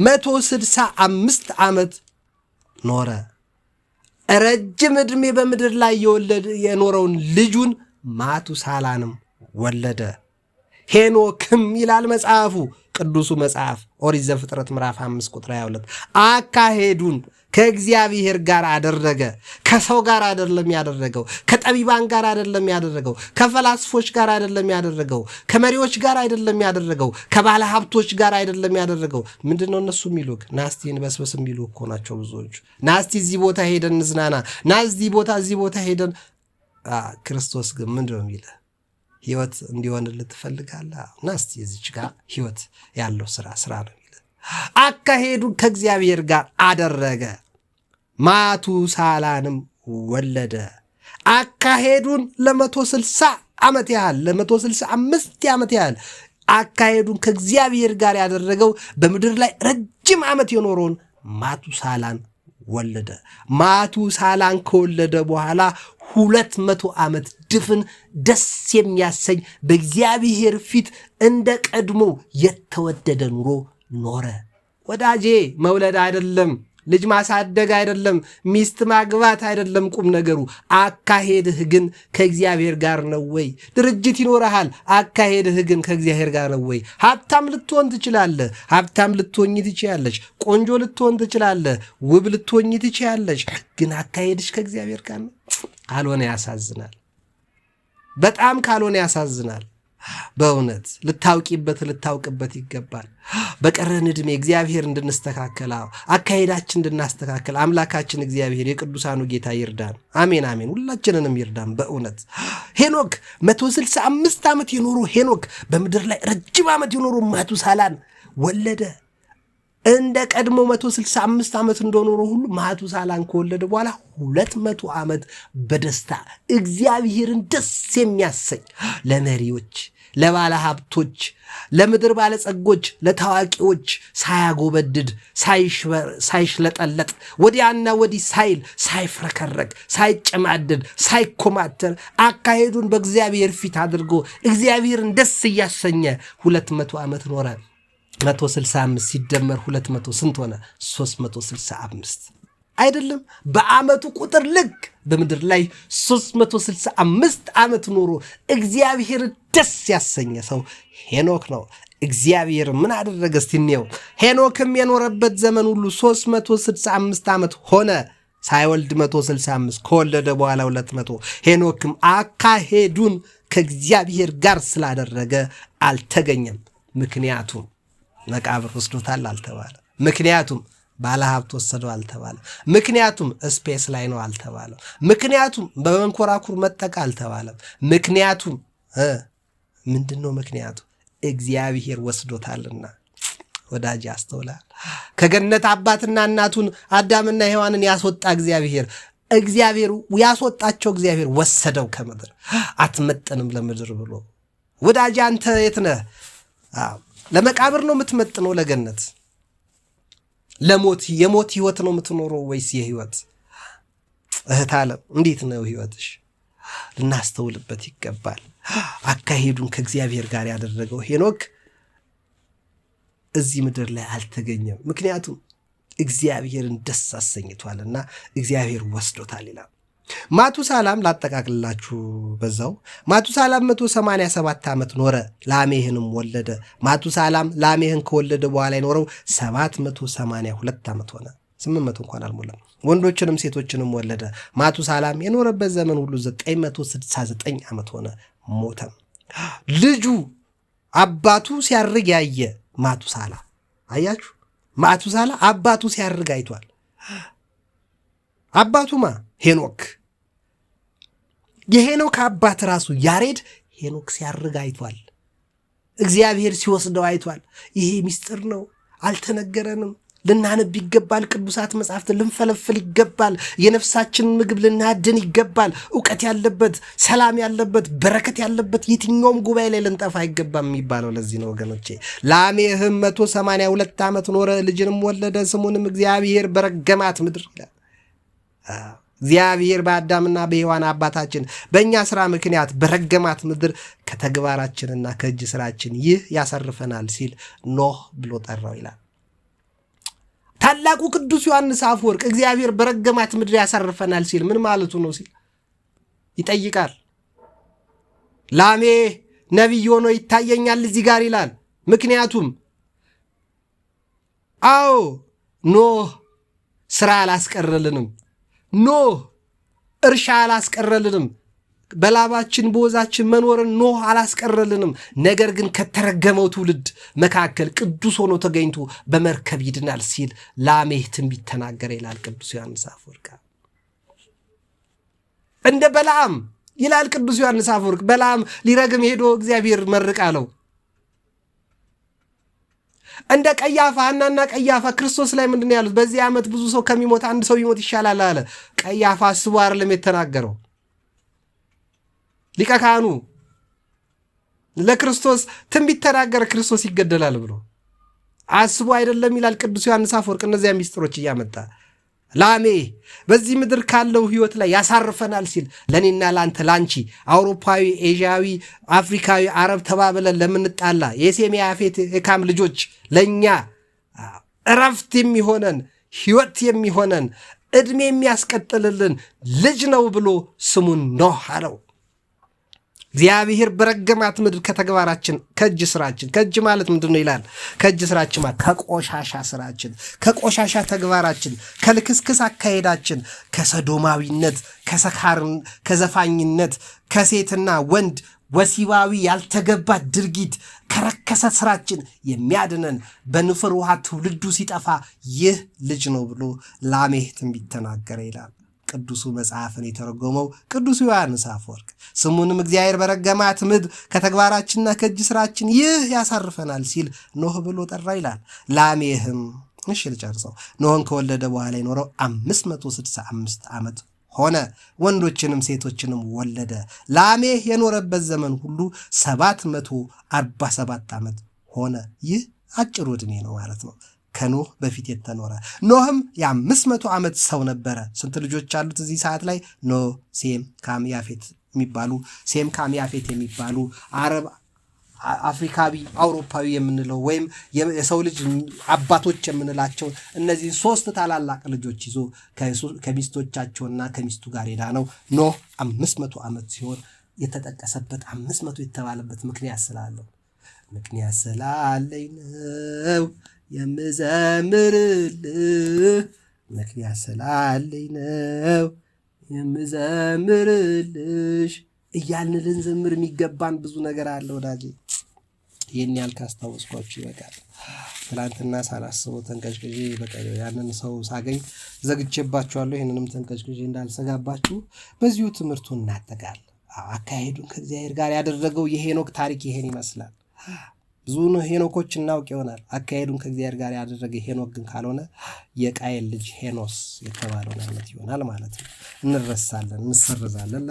165 ዓመት ኖረ። ረጅም ዕድሜ በምድር ላይ የኖረውን ልጁን ማቱሳላንም ወለደ። ሄኖክም ይላል መጽሐፉ፣ ቅዱሱ መጽሐፍ ኦሪት ዘፍጥረት ምዕራፍ 5 ቁጥር 22 አካሄዱን ከእግዚአብሔር ጋር አደረገ። ከሰው ጋር አይደለም ያደረገው፣ ከጠቢባን ጋር አይደለም ያደረገው፣ ከፈላስፎች ጋር አይደለም ያደረገው፣ ከመሪዎች ጋር አይደለም ያደረገው፣ ከባለ ሀብቶች ጋር አይደለም ያደረገው። ምንድነው እነሱ የሚሉክ? ናስቲን በስበስ የሚሉ እኮ ናቸው ብዙዎቹ። ናስቲ እዚህ ቦታ ሄደን እንዝናና፣ እዚህ ቦታ ሄደን። ክርስቶስ ግን ምንድነው የሚለ? ህይወት እንዲሆንልህ ትፈልጋለህ? ናስቲ እዚች ጋር ህይወት ያለው ስራ ነው የሚለ። አካሄዱን ከእግዚአብሔር ጋር አደረገ፣ ማቱሳላንም ወለደ። አካሄዱን ለ160 ዓመት ያህል ለ165 ዓመት ያህል አካሄዱን ከእግዚአብሔር ጋር ያደረገው በምድር ላይ ረጅም ዓመት የኖረውን ማቱሳላን ወለደ። ማቱሳላን ከወለደ በኋላ 200 ዓመት ድፍን ደስ የሚያሰኝ በእግዚአብሔር ፊት እንደ ቀድሞ የተወደደ ኑሮ ኖረ። ወዳጄ መውለድ አይደለም፣ ልጅ ማሳደግ አይደለም፣ ሚስት ማግባት አይደለም ቁም ነገሩ። አካሄድህ ግን ከእግዚአብሔር ጋር ነው ወይ? ድርጅት ይኖርሃል፣ አካሄድህ ግን ከእግዚአብሔር ጋር ነው ወይ? ሀብታም ልትሆን ትችላለህ፣ ሀብታም ልትሆኝ ትችያለሽ። ቆንጆ ልትሆን ትችላለህ፣ ውብ ልትሆኝ ትችያለሽ። ግን አካሄድሽ ከእግዚአብሔር ጋር ነው? ካልሆነ ያሳዝናል። በጣም ካልሆነ ያሳዝናል። በእውነት ልታውቅበት ይገባል። በቀረን ዕድሜ እግዚአብሔር እንድንስተካከል፣ አካሄዳችን እንድናስተካከል አምላካችን እግዚአብሔር የቅዱሳኑ ጌታ ይርዳን። አሜን አሜን። ሁላችንንም ይርዳን። በእውነት ሄኖክ 165 ዓመት የኖረው ሄኖክ በምድር ላይ ረጅም ዓመት የኖረው ማቱሳላን ወለደ። እንደ ቀድሞ 165 ዓመት እንደኖረው ሁሉ ማቱሳላን ከወለደ በኋላ 200 ዓመት በደስታ እግዚአብሔርን ደስ የሚያሰኝ ለመሪዎች፣ ለባለ ሀብቶች፣ ለምድር ባለጸጎች፣ ለታዋቂዎች ሳያጎበድድ ሳይሽለጠለጥ ወዲያና ወዲህ ሳይል ሳይፍረከረክ ሳይጨማደድ ሳይኮማተር አካሄዱን በእግዚአብሔር ፊት አድርጎ እግዚአብሔርን ደስ እያሰኘ 200 ዓመት ኖረ። 165 ሲደመር 200 ስንት ሆነ? 365 አይደለም? በዓመቱ ቁጥር ልክ በምድር ላይ 365 ዓመት ኖሮ እግዚአብሔር ደስ ያሰኘ ሰው ሄኖክ ነው። እግዚአብሔር ምን አደረገ እስቲ እንየው። ሄኖክም የኖረበት ዘመን ሁሉ 365 ዓመት ሆነ። ሳይወልድ 165፣ ከወለደ በኋላ 200። ሄኖክም አካሄዱን ከእግዚአብሔር ጋር ስላደረገ አልተገኘም። ምክንያቱም መቃብር ወስዶታል አልተባለ። ምክንያቱም ባለሀብት ወሰደው አልተባለ። ምክንያቱም ስፔስ ላይ ነው አልተባለ። ምክንያቱም በመንኮራኩር መጠቃ አልተባለም። ምክንያቱም ምንድነው ምክንያቱ? እግዚአብሔር ወስዶታልና። ወዳጅ ያስተውላል። ከገነት አባትና እናቱን አዳምና ሔዋንን ያስወጣ እግዚአብሔር ያስወጣቸው እግዚአብሔር ወሰደው ከምድር። አትመጠንም ለምድር ብሎ። ወዳጅ አንተ የት ነህ? ለመቃብር ነው የምትመጥነው? ለገነት ለሞት የሞት ህይወት ነው የምትኖረው ወይስ የህይወት? እህት ዓለም እንዴት ነው ህይወትሽ? ልናስተውልበት ይገባል። አካሄዱን ከእግዚአብሔር ጋር ያደረገው ሄኖክ እዚህ ምድር ላይ አልተገኘም። ምክንያቱም እግዚአብሔርን ደስ አሰኝቷልና እግዚአብሔር ወስዶታል ይላል። ማቱሳላም ላጠቃቅላችሁ በዛው። ማቱሳላም 187 ዓመት ኖረ፣ ላሜህንም ወለደ። ማቱሳላም ላሜህን ከወለደ በኋላ የኖረው 782 ዓመት ሆነ። 800 እንኳን አልሞላም። ወንዶችንም ሴቶችንም ወለደ። ማቱሳላም የኖረበት ዘመን ሁሉ 969 ዓመት ሆነ፣ ሞተም። ልጁ አባቱ ሲያርግ ያየ ማቱሳላ። አያችሁ፣ ማቱሳላ አባቱ ሲያርግ አይቷል። አባቱማ ሄኖክ፣ የሄኖክ አባት ራሱ ያሬድ ሄኖክ ሲያርግ አይቷል። እግዚአብሔር ሲወስደው አይቷል። ይሄ ምስጢር ነው፣ አልተነገረንም። ልናነብ ይገባል። ቅዱሳት መጻሕፍትን ልንፈለፍል ይገባል። የነፍሳችንን ምግብ ልናድን ይገባል። ዕውቀት ያለበት፣ ሰላም ያለበት፣ በረከት ያለበት የትኛውም ጉባኤ ላይ ልንጠፋ አይገባም የሚባለው ለዚህ ነው ወገኖቼ። ላሜህም 182 ዓመት ኖረ፣ ልጅንም ወለደ፣ ስሙንም እግዚአብሔር በረገማት ምድር ይላል። እግዚአብሔር በአዳምና በሔዋን አባታችን በእኛ ሥራ ምክንያት በረገማት ምድር ከተግባራችንና ከእጅ ሥራችን ይህ ያሳርፈናል ሲል ኖህ ብሎ ጠራው ይላል። ታላቁ ቅዱስ ዮሐንስ አፈወርቅ እግዚአብሔር በረገማት ምድር ያሳርፈናል ሲል ምን ማለቱ ነው ሲል ይጠይቃል። ላሜ ነቢይ ሆኖ ይታየኛል እዚህ ጋር ይላል። ምክንያቱም አዎ ኖህ ሥራ አላስቀረልንም፣ ኖህ እርሻ አላስቀረልንም፣ በላባችን በወዛችን መኖርን ኖህ አላስቀረልንም። ነገር ግን ከተረገመው ትውልድ መካከል ቅዱስ ሆኖ ተገኝቶ በመርከብ ይድናል ሲል ላሜህ ትንቢት ተናገረ ይላል ቅዱስ ዮሐንስ አፈወርቅ። እንደ በለዓም ይላል ቅዱስ ዮሐንስ አፈወርቅ፣ በለዓም ሊረግም ሄዶ እግዚአብሔር መርቅ አለው። እንደ ቀያፋ ሐናና ቀያፋ ክርስቶስ ላይ ምንድን ያሉት? በዚህ ዓመት ብዙ ሰው ከሚሞት አንድ ሰው ይሞት ይሻላል አለ። ቀያፋ አስቦ አይደለም የተናገረው። ሊቀ ካህኑ ለክርስቶስ ትንቢት ተናገረ፣ ክርስቶስ ይገደላል ብሎ አስቦ አይደለም ይላል ቅዱስ ዮሐንስ አፈወርቅ። እነዚያ ሚስጥሮች እያመጣ ላሜ በዚህ ምድር ካለው ሕይወት ላይ ያሳርፈናል ሲል ለእኔና ለአንተ ላንቺ አውሮፓዊ፣ ኤዥያዊ፣ አፍሪካዊ፣ አረብ ተባብለን ለምንጣላ የሴም ያፌት የካም ልጆች ለእኛ እረፍት የሚሆነን ሕይወት የሚሆነን ዕድሜ የሚያስቀጥልልን ልጅ ነው ብሎ ስሙን ኖህ አለው። እግዚአብሔር በረገማት ምድር ከተግባራችን ከእጅ ስራችን፣ ከእጅ ማለት ምንድን ነው ይላል? ከእጅ ስራችን ማለት ከቆሻሻ ስራችን፣ ከቆሻሻ ተግባራችን፣ ከልክስክስ አካሄዳችን፣ ከሰዶማዊነት፣ ከሰካርን፣ ከዘፋኝነት፣ ከሴትና ወንድ ወሲባዊ ያልተገባ ድርጊት፣ ከረከሰ ስራችን የሚያድነን በንፍር ውሃ ትውልዱ ሲጠፋ ይህ ልጅ ነው ብሎ ላሜህ ትንቢት ተናገረ ይላል ቅዱሱ መጽሐፍን የተረጎመው ቅዱስ ዮሐንስ አፈወርቅ። ስሙንም እግዚአብሔር በረገማት ምድር ከተግባራችንና ከእጅ ስራችን ይህ ያሳርፈናል ሲል ኖህ ብሎ ጠራ ይላል። ላሜህም ልጨርሰው። ኖህን ከወለደ በኋላ የኖረው 565 ዓመት ሆነ፣ ወንዶችንም ሴቶችንም ወለደ። ላሜህ የኖረበት ዘመን ሁሉ 747 ዓመት ሆነ። ይህ አጭሩ ዕድሜ ነው ማለት ነው፣ ከኖህ በፊት የተኖረ። ኖህም የ500 ዓመት ሰው ነበረ። ስንት ልጆች አሉት እዚህ ሰዓት ላይ? ኖህ፣ ሴም፣ ካም፣ ያፌት የሚባሉ ሴም፣ ካም፣ ያፌት የሚባሉ አረብ፣ አፍሪካዊ፣ አውሮፓዊ የምንለው ወይም የሰው ልጅ አባቶች የምንላቸው እነዚህ 3 ታላላቅ ልጆች ይዞ ከሚስቶቻቸውና ከሚስቱ ጋር ሄዳ ነው። ኖህ 500 ዓመት ሲሆን የተጠቀሰበት 500 የተባለበት ምክንያት ስላለኝ ነው የምዘምርልህ፣ ምክንያት ስላለኝ ነው የምዘምርልሽ እያልን ልንዘምር የሚገባን ብዙ ነገር አለ ወዳጄ። ይህን ያህል ካስታወስኳችሁ ይበቃል። ትላንትና ሳላስበው ተንቀጭቅዤ በቃ ያንን ሰው ሳገኝ ዘግቼባችኋለሁ። ይህንንም ተንቀጭቅዤ እንዳልሰጋባችሁ በዚሁ ትምህርቱን እናጠቃለን። አካሄዱን ከእግዚአብሔር ጋር ያደረገው የሄኖክ ታሪክ ይሄን ይመስላል። ብዙ ሄኖኮች እናውቅ ይሆናል። አካሄዱን ከእግዚአብሔር ጋር ያደረገ ሄኖክ ግን ካልሆነ የቃየል ልጅ ሄኖስ የተባለውን አይነት ይሆናል ማለት ነው። እንረሳለን፣ እንሰርዛለን።